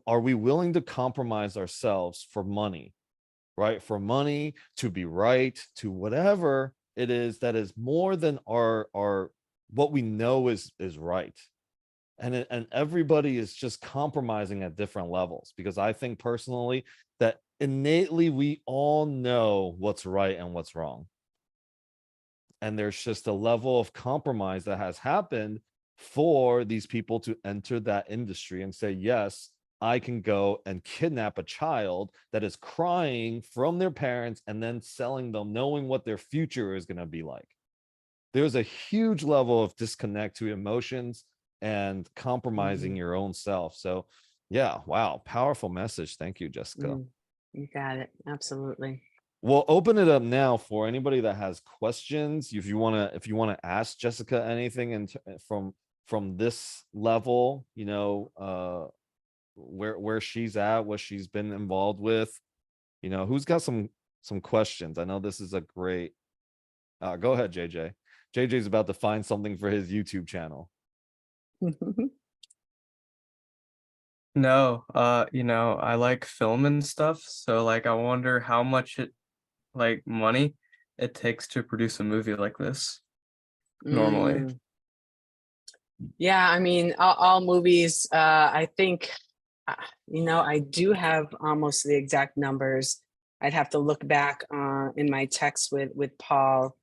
are we willing to compromise ourselves for money? right? For money, to be right, to whatever it is that is more than our what we know is right. And everybody is just compromising at different levels, because I think personally that innately we all know what's right and what's wrong, and there's just a level of compromise that has happened for these people to enter that industry and say, yes, I can go and kidnap a child that is crying from their parents and then selling them, knowing what their future is going to be like. There's a huge level of disconnect to emotions and compromising your own self. So yeah, wow, powerful message. Thank you, Jessica. You got it. Absolutely. We'll open it up now for anybody that has questions. If you want to ask Jessica anything and from this level, where she's at, what she's been involved with, who's got some questions. I know this is a great go ahead, JJ. JJ's about to find something for his YouTube channel. No, I like film and stuff, so like I wonder how much money it takes to produce a movie like this normally. Yeah, I mean, all movies, I think, I do have almost the exact numbers. I'd have to look back in my text with Paul.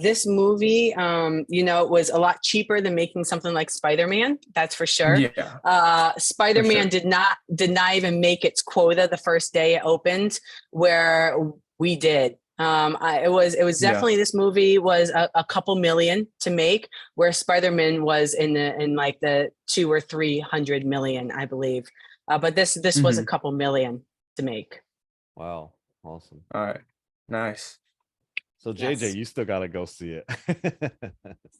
This movie, was a lot cheaper than making something like Spider-Man. That's for sure. Yeah. Spider-Man did not even make its quota the first day it opened, where we did. It was definitely, this movie was a couple million to make, where Spider-Man was in like the 200 or 300 million, I believe. But this was a couple million to make. Wow, awesome. All right, nice. So JJ, you still got to go see it.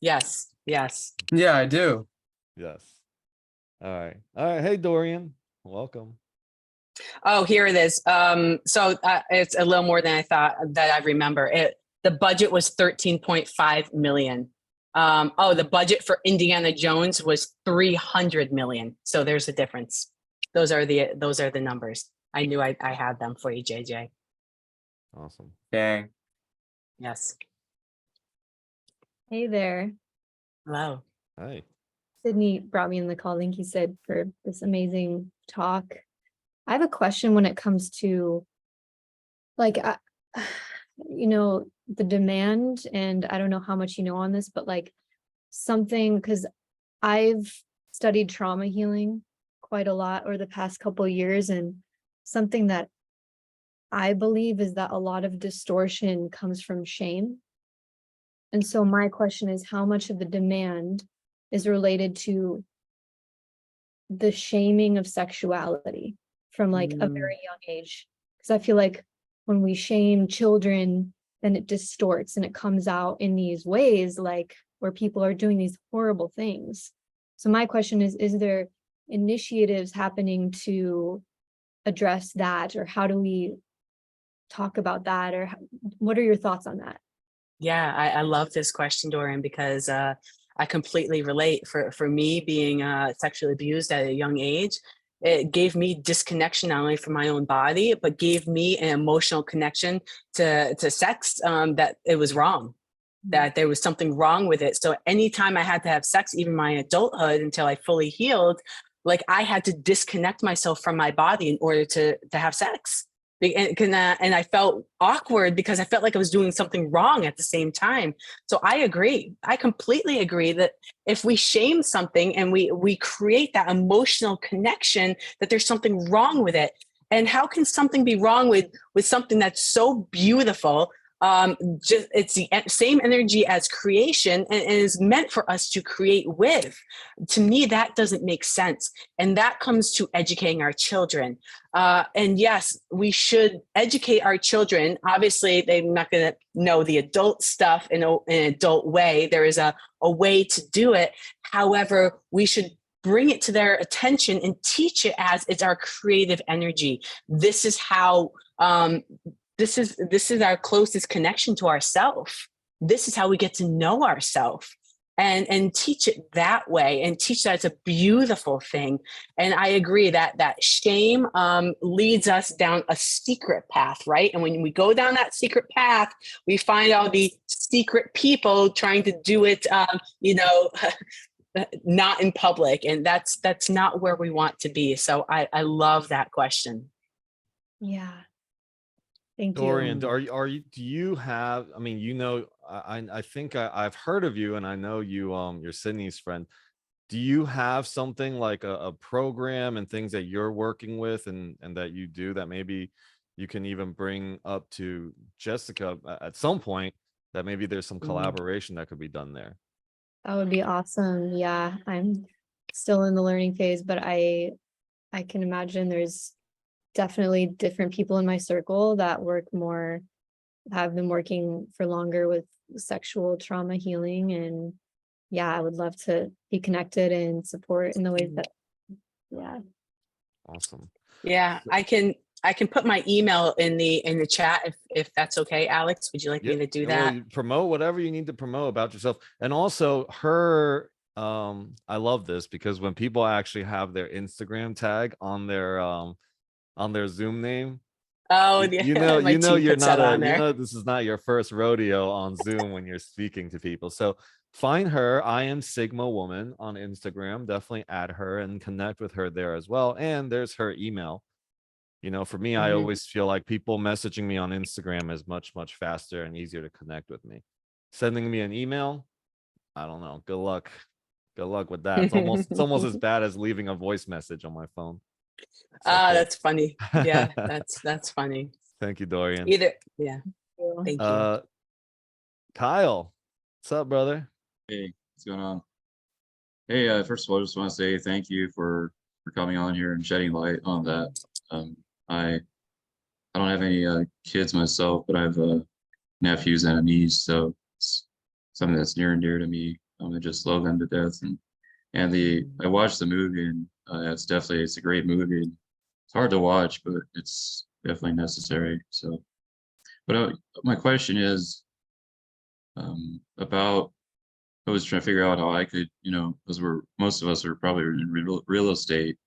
Yes. Yeah, I do. Yes. All right. Hey, Dorian, welcome. Oh, here it is. So it's a little more than I thought that I remember. The budget was 13.5 million. The budget for Indiana Jones was 300 million. So there's a difference. Those are the numbers. I knew I had them for you, JJ. Awesome. Dang. Yes. Hey there. Hello. Hi. Sydney brought me in the call. Thank you, Sid, for this amazing talk. I have a question when it comes to the demand, and I don't know how much you know on this, but because I've studied trauma healing quite a lot over the past couple of years, and something that I believe is that a lot of distortion comes from shame. And so my question is, how much of the demand is related to the shaming of sexuality from a very young age? Because I feel like when we shame children, then it distorts and it comes out in these ways, where people are doing these horrible things. So my question is there initiatives happening to address that, or how do we talk about that, or what are your thoughts on that? Yeah, I love this question, Dorian, because I completely relate. For me, being sexually abused at a young age, it gave me disconnection not only from my own body, but gave me an emotional connection to sex, that it was wrong, that there was something wrong with it. So anytime I had to have sex, even my adulthood, until I fully healed, I had to disconnect myself from my body in order to have sex. And I felt awkward because I felt like I was doing something wrong at the same time. So I agree. I completely agree that if we shame something and we create that emotional connection, that there's something wrong with it. And how can something be wrong with something that's so beautiful? It's the same energy as creation and is meant for us to create with. To me, that doesn't make sense. And that comes to educating our children. And yes, we should educate our children. Obviously, they're not going to know the adult stuff in an adult way. There is a way to do it. However, we should bring it to their attention and teach it as it's our creative energy. This is how this is our closest connection to ourself. This is how we get to know ourselves. and teach it that way, and teach that it's a beautiful thing. And I agree that shame leads us down a secret path, right? And when we go down that secret path, we find all the secret people trying to do it, not in public, and that's not where we want to be. So I love that question. Yeah. Thank Dorian, you. are you, do you have, I mean, I think I've heard of you, and I know you, you're Sydney's friend. Do you have something like a program and things that you're working with and that you do that maybe you can even bring up to Jessica at some point, that maybe there's some collaboration that could be done there? That would be awesome. Yeah, I'm still in the learning phase, but I can imagine there's definitely different people in my circle that have been working for longer with sexual trauma healing. And yeah, I would love to be connected and support in the ways that, yeah. Awesome. Yeah, I can put my email in the chat if that's okay. Alex, would you like me to do Well, that? you promote whatever you need to promote about yourself. And also her, I love this because when people actually have their Instagram tag on their Zoom name, Oh, yeah, my team you're puts that not on there. this is not your first rodeo on Zoom when you're speaking to people. So find her. I am Sigma Woman on Instagram. Definitely add her and connect with her there as well. And there's her email. For me, I always feel like people messaging me on Instagram is much, much faster and easier to connect with me. Sending me an email, I don't know. Good luck. Good luck with that. It's almost as bad as leaving a voice message on my phone. That's funny. Yeah, that's funny. Thank you, Dorian. Yeah. Thank you. Kyle, what's up, brother? Hey, what's going on? Hey, first of all, I just want to say thank you for coming on here and shedding light on that. I don't have any kids myself, but I have nephews and a niece, so it's something that's near and dear to me. I just love them to death, and I watched the movie, and it's a great movie. It's hard to watch, but it's definitely necessary. So, but my question is about. I was trying to figure out how I could, because most of us are probably in real estate.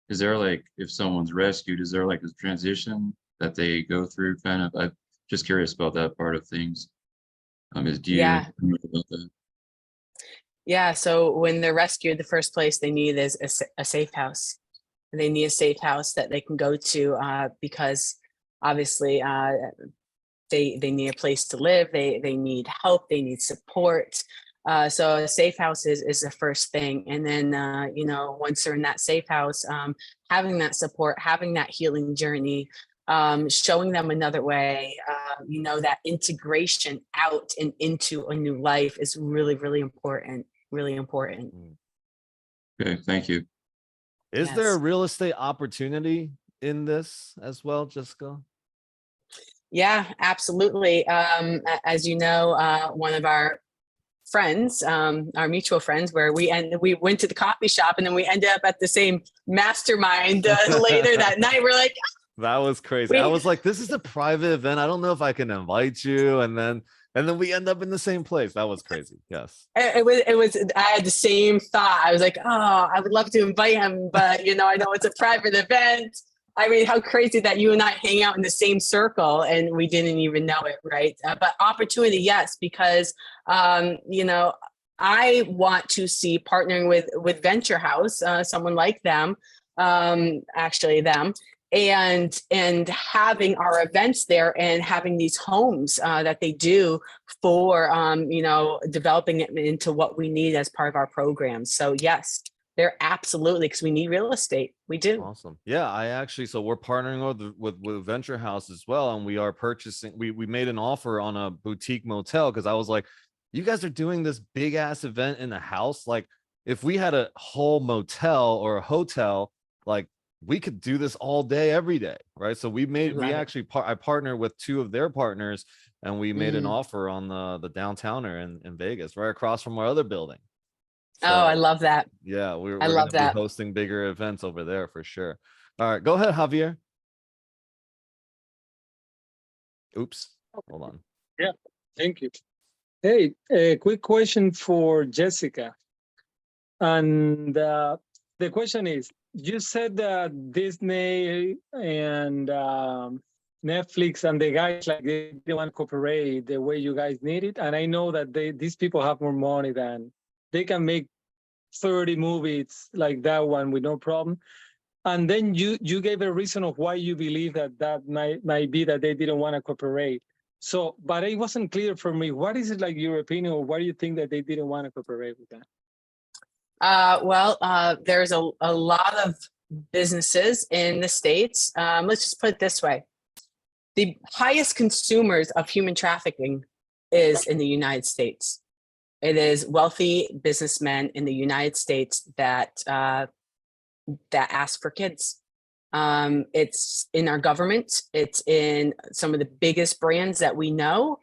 Is there like, if someone's rescued, is there like a transition that they go through kind of? I'm just curious about that part of things. Do you Yeah. know about that? Yeah. So when they're rescued, the first place they need is a safe house. They need a safe house that they can go to because obviously they need a place to live. They need help. They need support. So a safe house is the first thing. And then, once they're in that safe house, having that support, having that healing journey, showing them another way, that integration out and into a new life is really, really important. Really important. Okay, thank you. Is there a real estate opportunity in this as well, Jessica? Yeah, absolutely. As you know, one of our friends, our mutual friends, where we went to the coffee shop and then we ended up at the same mastermind later that night. We're like, that was crazy. I was like, this is a private event. I don't know if I can invite you. And then we end up in the same place. That was crazy. Yes. It was, I had the same thought. I was like, oh, I would love to invite him, but I know it's a private event. I mean, how crazy that you and I hang out in the same circle and we didn't even know it, right? But opportunity, yes, because, I want to see partnering with Venture House, someone like them, actually them, and having our events there and having these homes that they do for, developing it into what we need as part of our programs. So yes, they're absolutely, because we need real estate. We do. Awesome. Yeah, so we're partnering with Venture House as well. And we are purchasing, we made an offer on a boutique motel because I was like, you guys are doing this big ass event in a house. Like if we had a whole motel or a hotel, like we could do this all day, every day. Right. So I partnered with two of their partners and we made an offer on the downtowner in Vegas, right across from our other building. So, I love that. Yeah, we're love going to that. be hosting bigger events over there for sure. All right, go ahead, Javier. Oops, hold on. Yeah, thank you. Hey, a quick question for Jessica. And the question is, you said that Disney and Netflix and the guys like they didn't want to cooperate the way you guys need it. And I know that these people have more money than they can make 30 movies like that one with no problem. And then you gave a reason of why you believe that might be that they didn't want to cooperate. So, but it wasn't clear for me. What is it like your opinion, or why do you think that they didn't want to cooperate with that? There's a lot of businesses in the States. Let's just put it this way. The highest consumers of human trafficking is in the United States. It is wealthy businessmen in the United States that ask for kids. It's in our government. It's in some of the biggest brands that we know.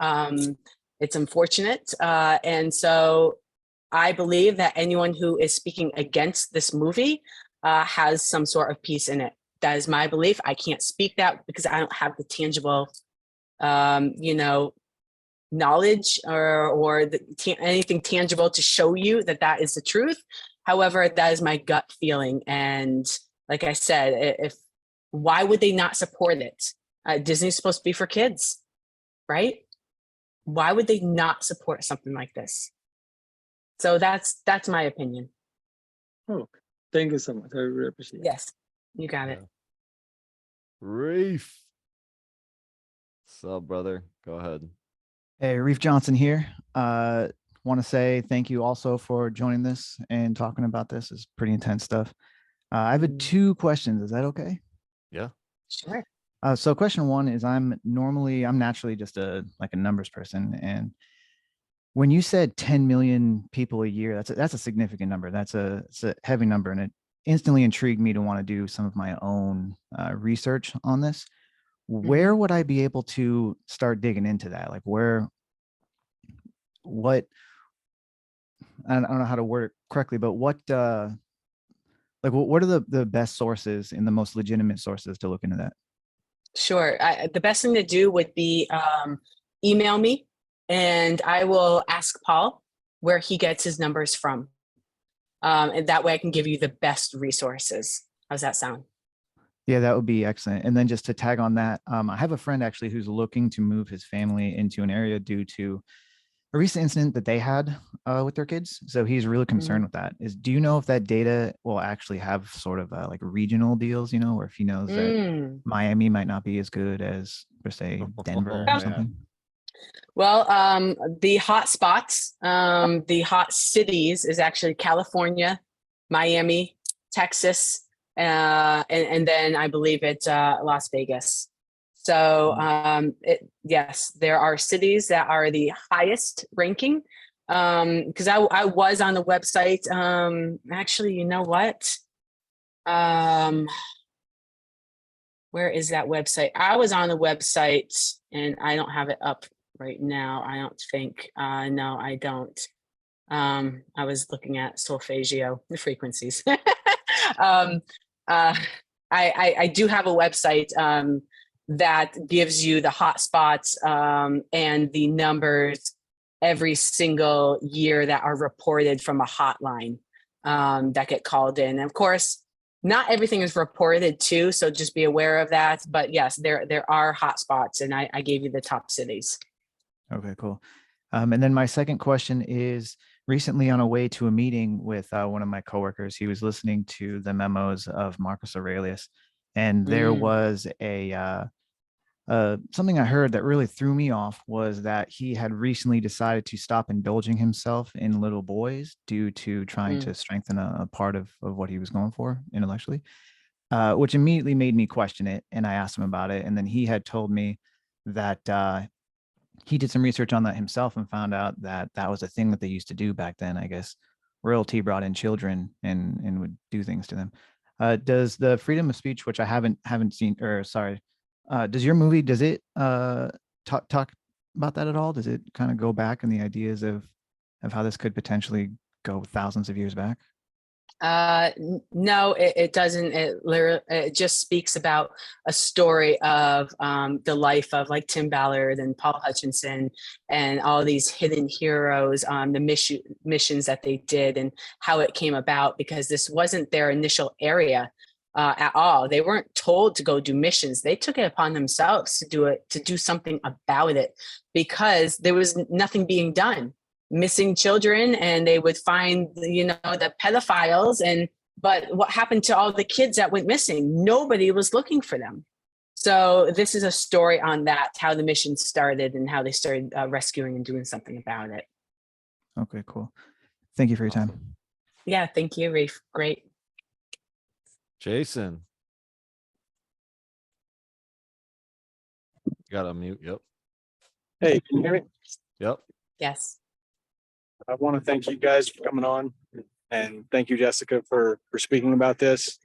It's unfortunate. And so I believe that anyone who is speaking against this movie has some sort of piece in it. That is my belief. I can't speak that because I don't have the tangible, knowledge or anything tangible to show you that is the truth. However, that is my gut feeling. And like I said, why would they not support it? Disney's supposed to be for kids, right? Why would they not support something like this? So that's my opinion. Oh, thank you so much. I really appreciate it. Yes, you got it. Reef. What's up, brother? Go ahead. Hey, Reef Johnson here. Want to say thank you also for joining this and talking about this. It's pretty intense stuff. I have 2 questions. Is that okay? Yeah. Sure. So question 1 is I'm naturally just a numbers person. And when you said 10 million people a year, that's a significant number. It's a heavy number. And it instantly intrigued me to want to do some of my own research on this. Where would I be able to start digging into that? Like what I don't know how to word it correctly, but what are the best sources and the most legitimate sources to look into that? Sure. The best thing to do would be email me and I will ask Paul where he gets his numbers from. And that way I can give you the best resources. How's that sound? Yeah, that would be excellent. And then just to tag on that, I have a friend actually who's looking to move his family into an area due to a recent incident that they had with their kids. So he's really concerned with that. Do you know if that data will actually have sort of like regional deals, or if he knows that Miami might not be as good as, per se, Denver or something? Well, the hot spots, the hot cities is actually California, Miami, Texas, and then I believe it's Las Vegas. So yes, there are cities that are the highest ranking. Because I was on the website. Actually, you know what? Where is that website? I was on the website and I don't have it up right now. I don't think. No, I don't. I was looking at solfeggio, the frequencies. I do have a website that gives you the hotspots and the numbers every single year that are reported from a hotline that get called in. And of course, not everything is reported too, so just be aware of that. But yes, there are hotspots, and I gave you the top cities. Okay, cool. And then my second question is, recently on a way to a meeting with one of my coworkers, he was listening to the memos of Marcus Aurelius, and there was something I heard that really threw me off was that he had recently decided to stop indulging himself in little boys due to trying to strengthen a part of what he was going for intellectually, which immediately made me question it. And I asked him about it. And then he had told me that he did some research on that himself and found out that that was a thing that they used to do back then. I guess royalty brought in children and would do things to them. Does the freedom of speech, which I haven't seen, or sorry, does your movie, does it talk about that at all? Does it kind of go back in the ideas of how this could potentially go thousands of years back? No, it doesn't. It just speaks about a story of the life of like Tim Ballard and Paul Hutchinson and all these hidden heroes, the missions that they did and how it came about, because this wasn't their initial area at all. They weren't told to go do missions. They took it upon themselves to do something about it, because there was nothing being done. Missing children, and they would find, the pedophiles, but what happened to all the kids that went missing? Nobody was looking for them. So this is a story on that, how the mission started and how they started rescuing and doing something about it. Okay, cool. Thank you for your time. Yeah, thank you, Reef. Great. Jason. Got to mute. Yep. Hey, can you hear me? Yep. Yes. I want to thank you guys for coming on, and thank you, Jessica, for speaking about this.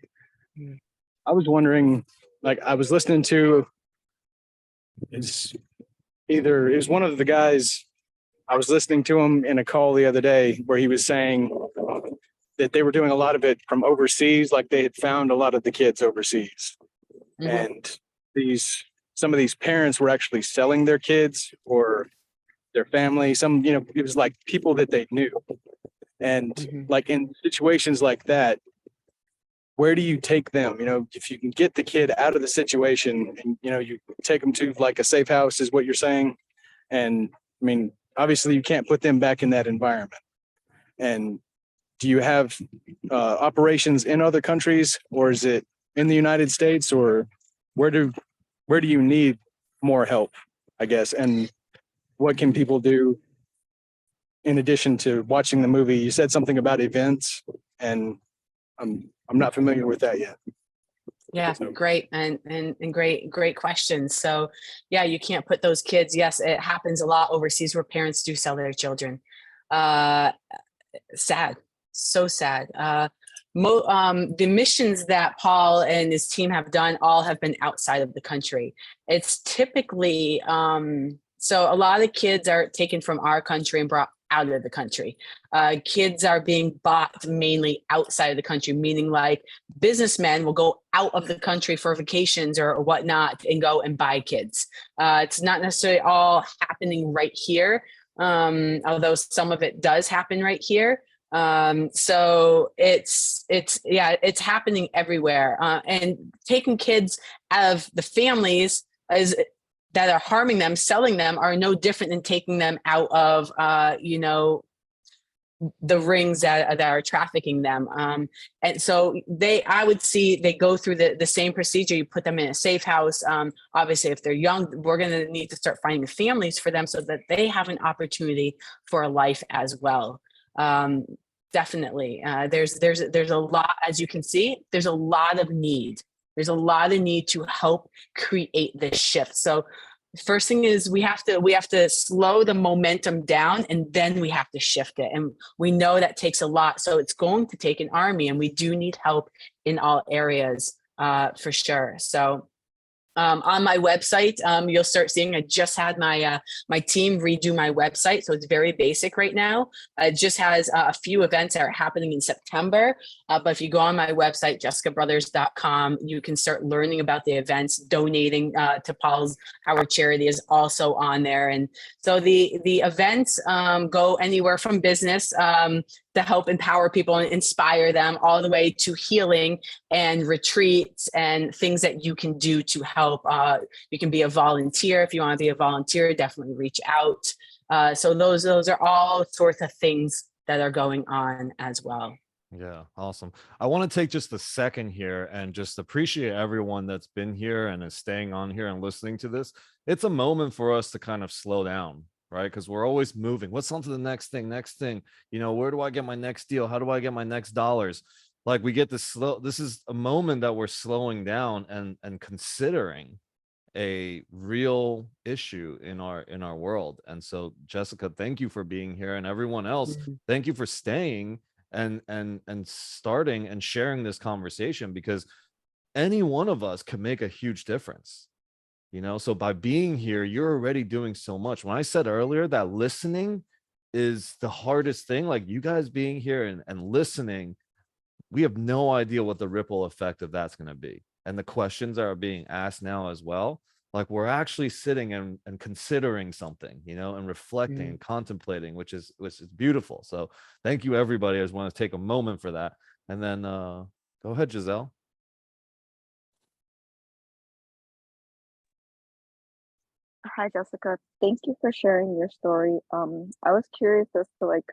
I was wondering, like, I was listening to, it was one of the guys, I was listening to him in a call the other day where he was saying that they were doing a lot of it from overseas, like they had found a lot of the kids overseas. And some of these parents were actually selling their kids or their family. Some, it was like people that they knew. And like in situations like that, where do you take them? If you can get the kid out of the situation and, you take them to like a safe house is what you're saying. And I mean, obviously you can't put them back in that environment. And do you have operations in other countries, or is it in the United States, or where do you need more help, I guess? And what can people do in addition to watching the movie? You said something about events, and I'm not familiar with that yet. Yeah, great. And great questions. So yeah, you can't put those kids. Yes, it happens a lot overseas where parents do sell their children. Sad, so sad. The missions that Paul and his team have done all have been outside of the country. It's typically, so a lot of kids are taken from our country and brought out of the country. Kids are being bought mainly outside of the country, meaning like businessmen will go out of the country for vacations or whatnot and go and buy kids. It's not necessarily all happening right here, although some of it does happen right here. So it's happening everywhere. And taking kids out of the families that are harming them, selling them, are no different than taking them out of, the rings that are trafficking them. And so I would see they go through the same procedure. You put them in a safe house. Obviously, if they're young, we're going to need to start finding families for them so that they have an opportunity for a life as well. Definitely. There's a lot, as you can see, there's a lot of need. There's a lot of need to help create this shift. So first thing is we have to slow the momentum down, and then we have to shift it. And we know that takes a lot. So it's going to take an army, and we do need help in all areas for sure. So on my website, you'll start seeing, I just had my team redo my website. So it's very basic right now. It just has a few events that are happening in September. But if you go on my website, jessicabrothers.com, you can start learning about the events. Donating to our charity is also on there. And so the events go anywhere from business to help empower people and inspire them, all the way to healing and retreats and things that you can do to help. You can be a volunteer. If you want to be a volunteer, definitely reach out. So those are all sorts of things that are going on as well. Yeah, awesome. I want to take just a second here and just appreciate everyone that's been here and is staying on here and listening to this. It's a moment for us to kind of slow down, right? Because we're always moving. What's on to the next thing? Where do I get my next deal? How do I get my next dollars? Like, we get this is a moment that we're slowing down and considering a real issue in our world. And so, Jessica, thank you for being here, and everyone else, thank you for staying and starting and sharing this conversation, because any one of us can make a huge difference. So by being here, you're already doing so much. When I said earlier that listening is the hardest thing, like you guys being here and listening we have no idea what the ripple effect of that's going to be. And the questions that are being asked now as well, like we're actually sitting and considering something, you know, and reflecting and contemplating, which is beautiful. So thank you, everybody. I just want to take a moment for that. And then go ahead, Giselle. Hi, Jessica. Thank you for sharing your story. I was curious as to like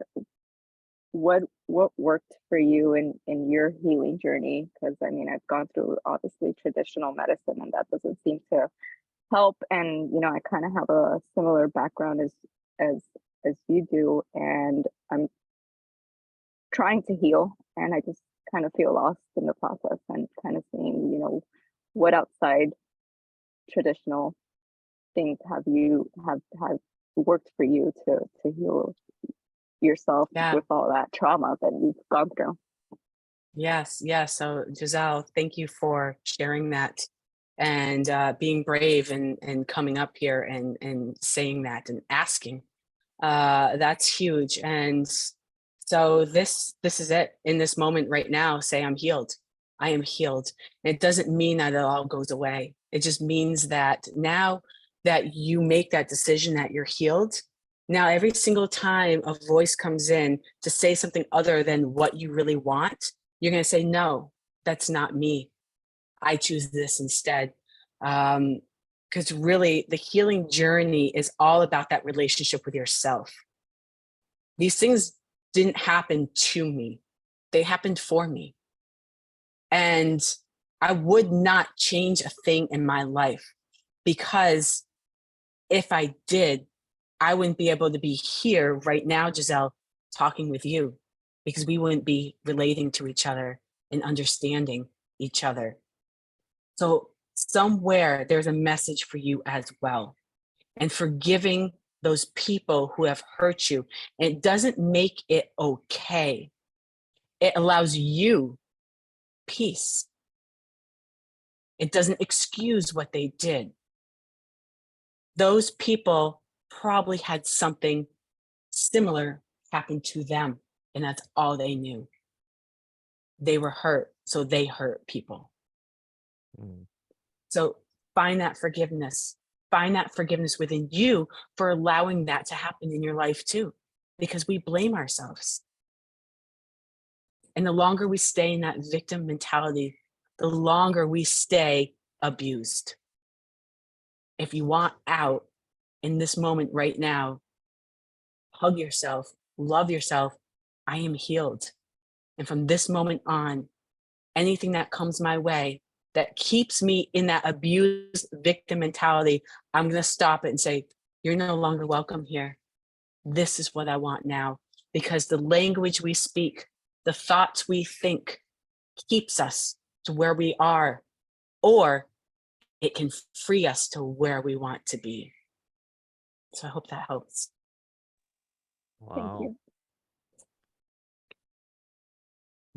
what worked for you in your healing journey, because I mean I've gone through obviously traditional medicine and that doesn't seem to help. And you know, I kind of have a similar background as you do, and I'm trying to heal, and I just kind of feel lost in the process and kind of seeing, you know, what outside traditional things have worked for you to heal yourself with all that trauma that you've gone through. Yes. So Giselle, thank you for sharing that and being brave and coming up here and saying that and asking. That's huge. And so this is it in this moment right now. Say, I'm healed. I am healed. It doesn't mean that it all goes away. It just means that now that you make that decision that you're healed, now every single time a voice comes in to say something other than what you really want, you're going to say, no, that's not me. I choose this instead. Because really the healing journey is all about that relationship with yourself. These things didn't happen to me. They happened for me. And I would not change a thing in my life, because if I did, I wouldn't be able to be here right now, Giselle, talking with you, because we wouldn't be relating to each other and understanding each other. So somewhere there's a message for you as well. And forgiving those people who have hurt you. And it doesn't make it okay. It allows you peace. It doesn't excuse what they did. Those people probably had something similar happen to them, and that's all they knew. They were hurt, so they hurt people. So find that forgiveness. Find that forgiveness within you for allowing that to happen in your life too, because we blame ourselves. And the longer we stay in that victim mentality, the longer we stay abused. If you want out in this moment right now, hug yourself, love yourself. I am healed. And from this moment on, anything that comes my way that keeps me in that abused victim mentality, I'm going to stop it and say, you're no longer welcome here. This is what I want now. Because the language we speak, the thoughts we think, keeps us to where we are, or it can free us to where we want to be. So I hope that helps. Wow. Thank you.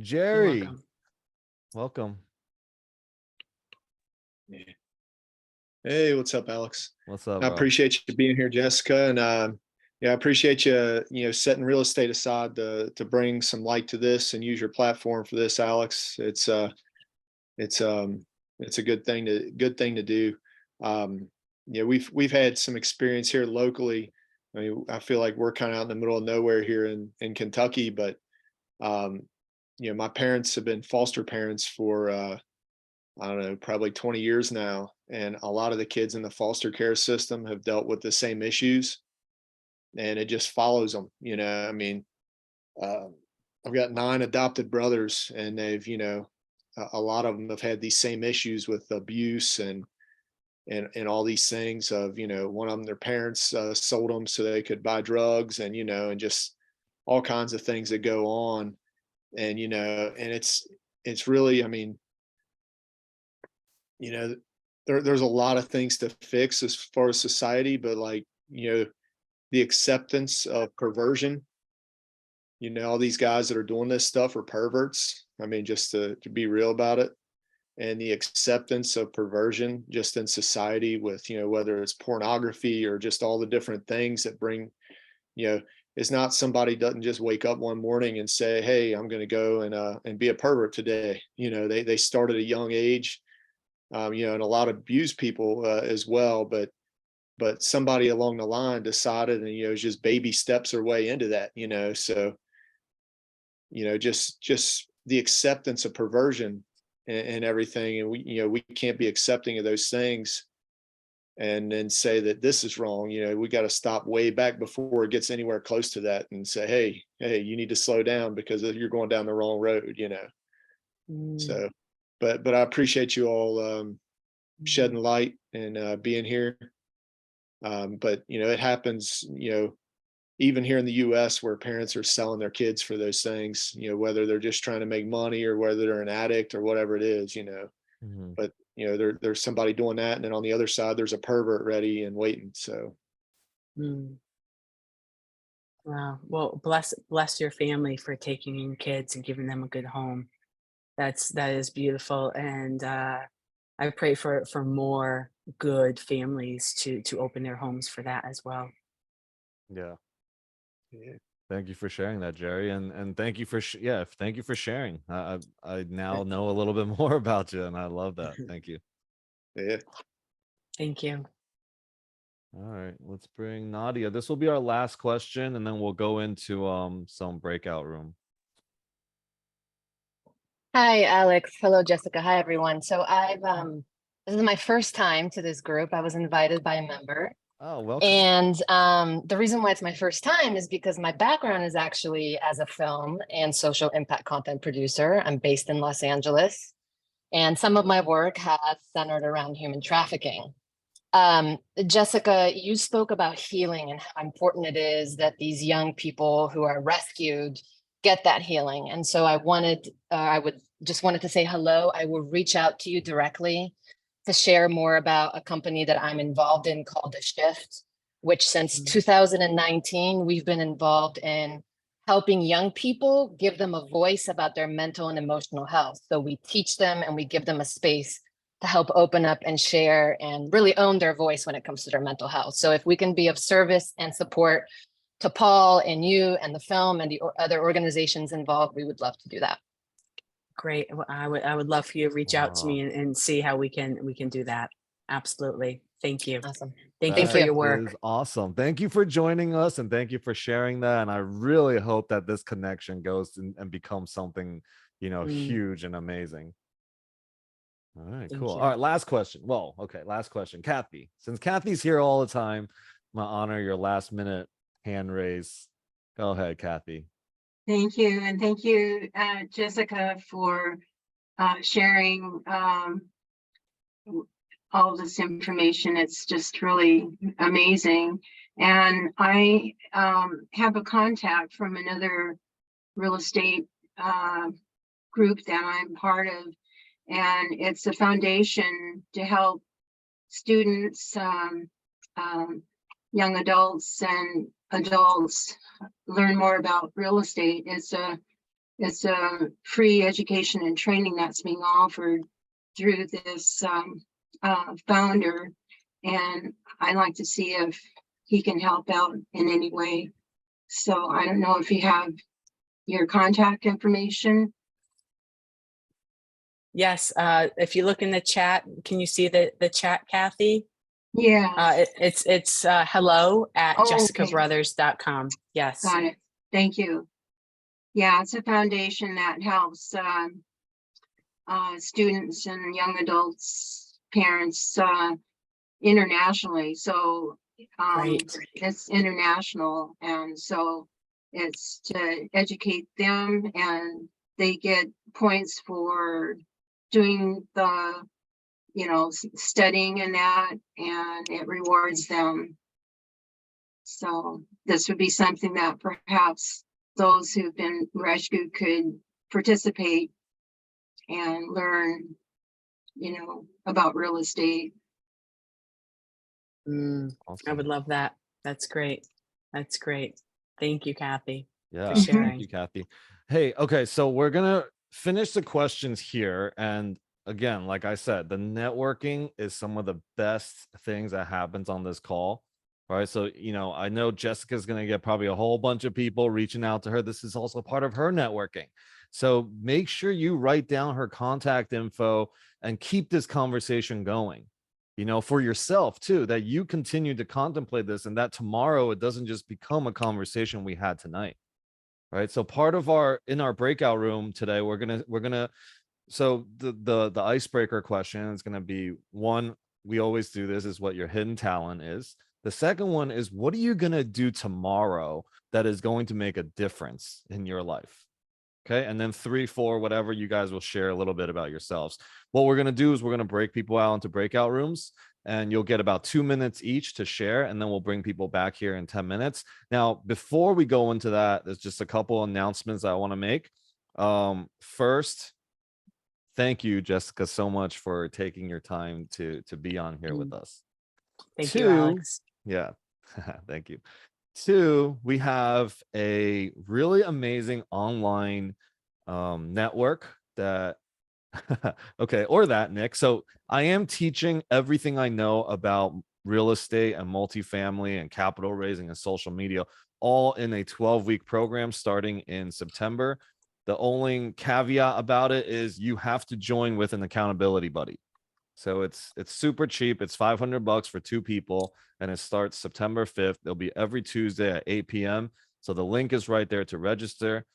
Jerry, You're welcome. Hey, what's up, Alex? What's up, I bro? appreciate you being here, Jessica, and yeah, I appreciate you, setting real estate aside to bring some light to this and use your platform for this, Alex. It's a good thing to do. We've had some experience here locally. I mean, I feel like we're kind of out in the middle of nowhere here in Kentucky, but my parents have been foster parents for I don't know, probably 20 years now. And a lot of the kids in the foster care system have dealt with the same issues, and it just follows them. I mean, I've got 9 adopted brothers, and they've, a lot of them have had these same issues with abuse and all these things of, one of them, their parents sold them so they could buy drugs, and, and just all kinds of things that go on. And, and it's really, I mean, there's a lot of things to fix as far as society, but like, the acceptance of perversion, all these guys that are doing this stuff are perverts. I mean, just to be real about it. And the acceptance of perversion just in society with, whether it's pornography or just all the different things that bring, it's not somebody doesn't just wake up one morning and say, hey, I'm going to go and be a pervert today. They start at a young age, and a lot of abused people as well, but somebody along the line decided, and it's just baby steps their way into that. So just the acceptance of perversion and everything, and we can't be accepting of those things and then say that this is wrong. We got to stop way back before it gets anywhere close to that and say, hey, you need to slow down because you're going down the wrong road. So but I appreciate you all shedding light and being here. But it happens, even here in the US where parents are selling their kids for those things, whether they're just trying to make money or whether they're an addict or whatever it is, Mhm. but there's somebody doing that. And then on the other side, there's a pervert ready and waiting. So Wow. Well, bless your family for taking in kids and giving them a good home. That is beautiful. And I pray for more good families to open their homes for that as well. Yeah. yeah. Thank you for sharing that, Jerry, and thank you for thank you for sharing. I now know a little bit more about you, and I love that. Thank you. Yeah. Thank you. All right, let's bring Nadia. This will be our last question, and then we'll go into some breakout room. Hi, Alex. Hello, Jessica. Hi, everyone. So this is my first time to this group. I was invited by a member. Oh, welcome. And the reason why it's my first time is because my background is actually as a film and social impact content producer. I'm based in Los Angeles, and some of my work has centered around human trafficking. Jessica, you spoke about healing and how important it is that these young people who are rescued get that healing. And so I wanted to say hello. I will reach out to you directly to share more about a company that I'm involved in called The Shift, which since 2019, we've been involved in helping young people, give them a voice about their mental and emotional health. So we teach them and we give them a space to help open up and share and really own their voice when it comes to their mental health. So if we can be of service and support to Paul and you and the film and the other organizations involved, we would love to do that. Great. I would love for you to reach out to me and see how we can do that. Absolutely. Thank you. Awesome. Thank you That for your work. is awesome. Thank you for joining us, and thank you for sharing that. And I really hope that this connection goes and becomes something, huge and amazing. All right, Thank cool. you. All right, last question. Well, okay, last question. Kathy, since Kathy's here all the time, I'm gonna honor your last minute hand raise. Go ahead, Kathy. Thank you. And thank you, Jessica, for sharing all this information. It's just really amazing. And I have a contact from another real estate group that I'm part of. And it's a foundation to help students, young adults and adults learn more about real estate. It's a free education and training that's being offered through this founder, and I'd like to see if he can help out in any way. So I don't know if you have your contact information. Yes. If you look in the chat, can you see the chat, Kathy? Yeah. It's hello at Oh, okay. jessicabrothers.com. Yes. Got it. Thank you. Yeah, it's a foundation that helps students and young adults, parents internationally. So Great. it's international, and so it's to educate them, and they get points for doing the studying and that, and it rewards them. So this would be something that perhaps those who've been rescued could participate and learn, about real estate. I Awesome. would love that. That's great. That's great. Thank you, Kathy. Yeah, for sharing. thank you, Kathy. Hey, okay, so we're gonna finish the questions here, and again, like I said, the networking is some of the best things that happens on this call. right? So, you know, I know Jessica's going to get probably a whole bunch of people reaching out to her. This is also part of her networking. So make sure you write down her contact info and keep this conversation going, you know, for yourself too, that you continue to contemplate this and that tomorrow it doesn't just become a conversation we had tonight. Right. So part of in our breakout room today, we're gonna so the icebreaker question is gonna be one, we always do this, is what your hidden talent is. The second one is, what are you gonna do tomorrow that is going to make a difference in your life? Okay. And then 3, 4, whatever, you guys will share a little bit about yourselves. What we're going to do is we're going to break people out into breakout rooms, and you'll get about 2 minutes each to share. And then we'll bring people back here in 10 minutes. Now, before we go into that, there's just a couple announcements I want to make. First, thank you, Jessica, so much for taking your time to be on here with us. Thank you, Alex. Yeah. Thank you. 2, we have a really amazing online network that okay, or that, Nick. So I am teaching everything I know about real estate and multifamily and capital raising and social media, all in a 12-week program starting in September. The only caveat about it is you have to join with an accountability buddy. So it's super cheap. It's $500 for 2 people, and it starts September 5th. It'll be every Tuesday at 8 p.m. So the link is right there to register.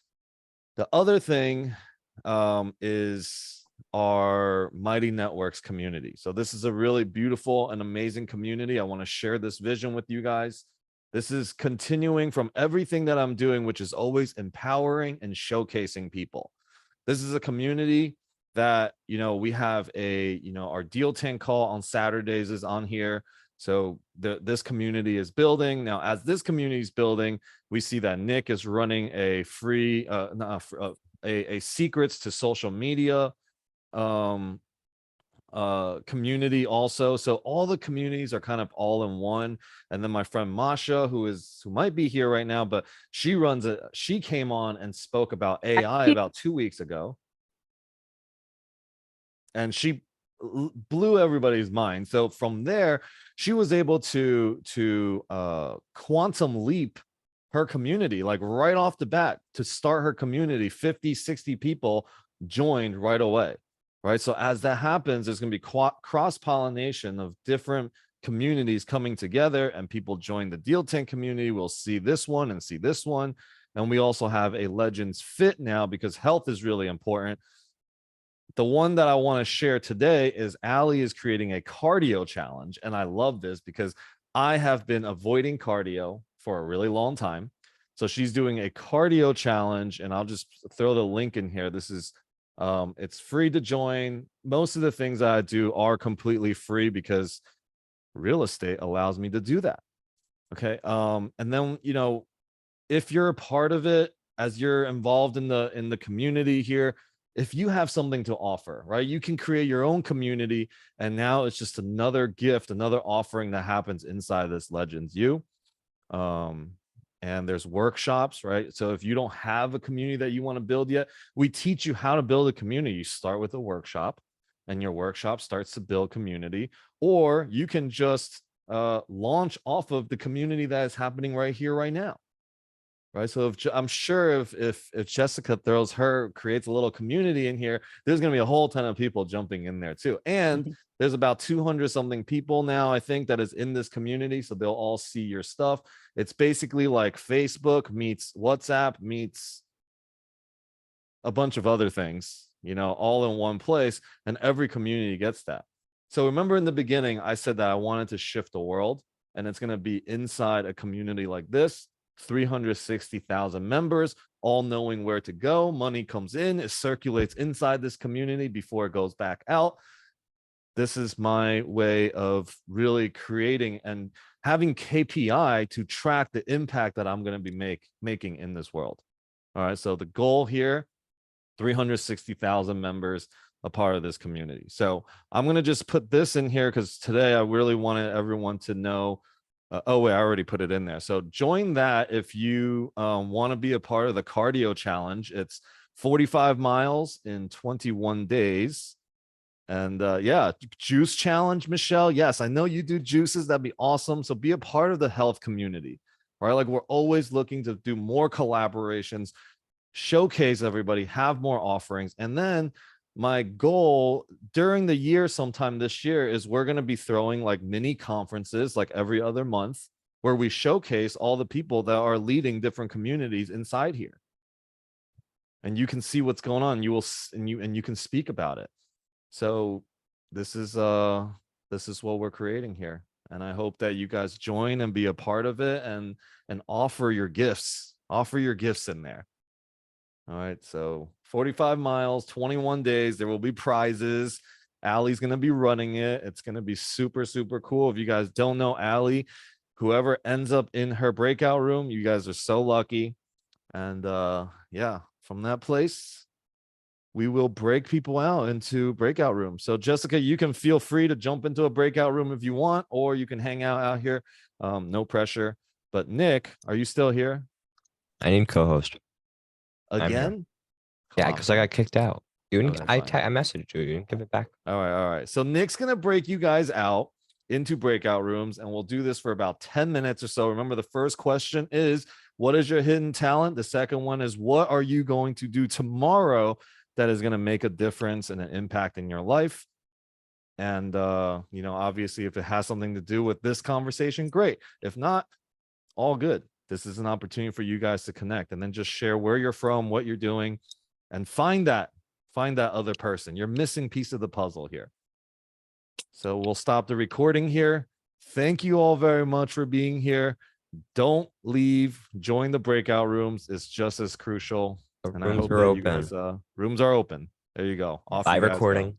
The other thing is our Mighty Networks community. So this is a really beautiful and amazing community. I want to share this vision with you guys. This is continuing from everything that I'm doing, which is always empowering and showcasing people. This is a community that, you know, we have our deal tank call on Saturdays is on here. So this community is building. Now, as this community is building, we see that Nick is running a free, a secrets to social media community also. So all the communities are kind of all in one. And then my friend Masha, who might be here right now, but she came on and spoke about AI about 2 weeks ago. And she blew everybody's mind. So from there, she was able to quantum leap her community, like right off the bat, to start her community. 50, 60 people joined right away. Right. So as that happens, there's going to be cross-pollination of different communities coming together, and people join the Deal Tank community. We'll see this one and see this one. And we also have a Legends Fit now, because health is really important. The one that I want to share today is Allie is creating a cardio challenge. And I love this because I have been avoiding cardio for a really long time. So she's doing a cardio challenge, and I'll just throw the link in here. This is it's free to join. Most of the things that I do are completely free because real estate allows me to do that. Okay. And then, you know, if you're a part of it, as you're involved in the community here, if you have something to offer, right, you can create your own community. And now it's just another gift, another offering that happens inside this Legends U. And there's workshops, right? So if you don't have a community that you want to build yet, we teach you how to build a community. You start with a workshop, and your workshop starts to build community, or you can just launch off of the community that is happening right here, right now. Right. So I'm sure if Jessica creates a little community in here, there's going to be a whole ton of people jumping in there too. And there's about 200 something people now, I think, that is in this community. So they'll all see your stuff. It's basically like Facebook meets WhatsApp meets a bunch of other things, you know, all in one place, and every community gets that. So remember in the beginning, I said that I wanted to shift the world, and it's going to be inside a community like this. 360,000 members, all knowing where to go. Money comes in, it circulates inside this community before it goes back out. This is my way of really creating and having KPI to track the impact that I'm going to be making in this world. All right. So the goal here, 360,000 members, a part of this community. So I'm going to just put this in here because today I really wanted everyone to know. Oh, wait, I already put it in there. So join that if you want to be a part of the cardio challenge. It's 45 miles in 21 days. And yeah, juice challenge, Michelle. Yes, I know you do juices. That'd be awesome. So be a part of the health community, right? Like we're always looking to do more collaborations, showcase everybody, have more offerings. And then my goal during the year, sometime this year, is we're going to be throwing like mini conferences like every other month where we showcase all the people that are leading different communities inside here. And you can see what's going on. You will, and you can speak about it. So this is what we're creating here. And I hope that you guys join and be a part of it and offer your gifts. Offer your gifts in there. All right. So 45 miles, 21 days. There will be prizes. Allie's going to be running it. It's going to be super, super cool. If you guys don't know Allie, whoever ends up in her breakout room, you guys are so lucky. And yeah, from that place, we will break people out into breakout rooms. So Jessica, you can feel free to jump into a breakout room if you want, or you can hang out here. No pressure. But Nick, are you still here? I need co-host. I'm here. Again? Yeah, Come because I on, got kicked out. You didn't, Okay, fine. I messaged you. You didn't give it back. All right. So Nick's gonna break you guys out into breakout rooms, and we'll do this for about 10 minutes or so. Remember, the first question is, what is your hidden talent? The second one is, what are you going to do tomorrow that is going to make a difference and an impact in your life? And you know, obviously, if it has something to do with this conversation, great. If not, all good. This is an opportunity for you guys to connect and then just share where you're from, what you're doing, and find that other person. You're missing piece of the puzzle here. So we'll stop the recording here. Thank you all very much for being here. Don't leave. Join the breakout rooms. It's just as crucial. The And I rooms hope are that open. you guys, rooms are open. There you go. Off Bye you guys go. recording.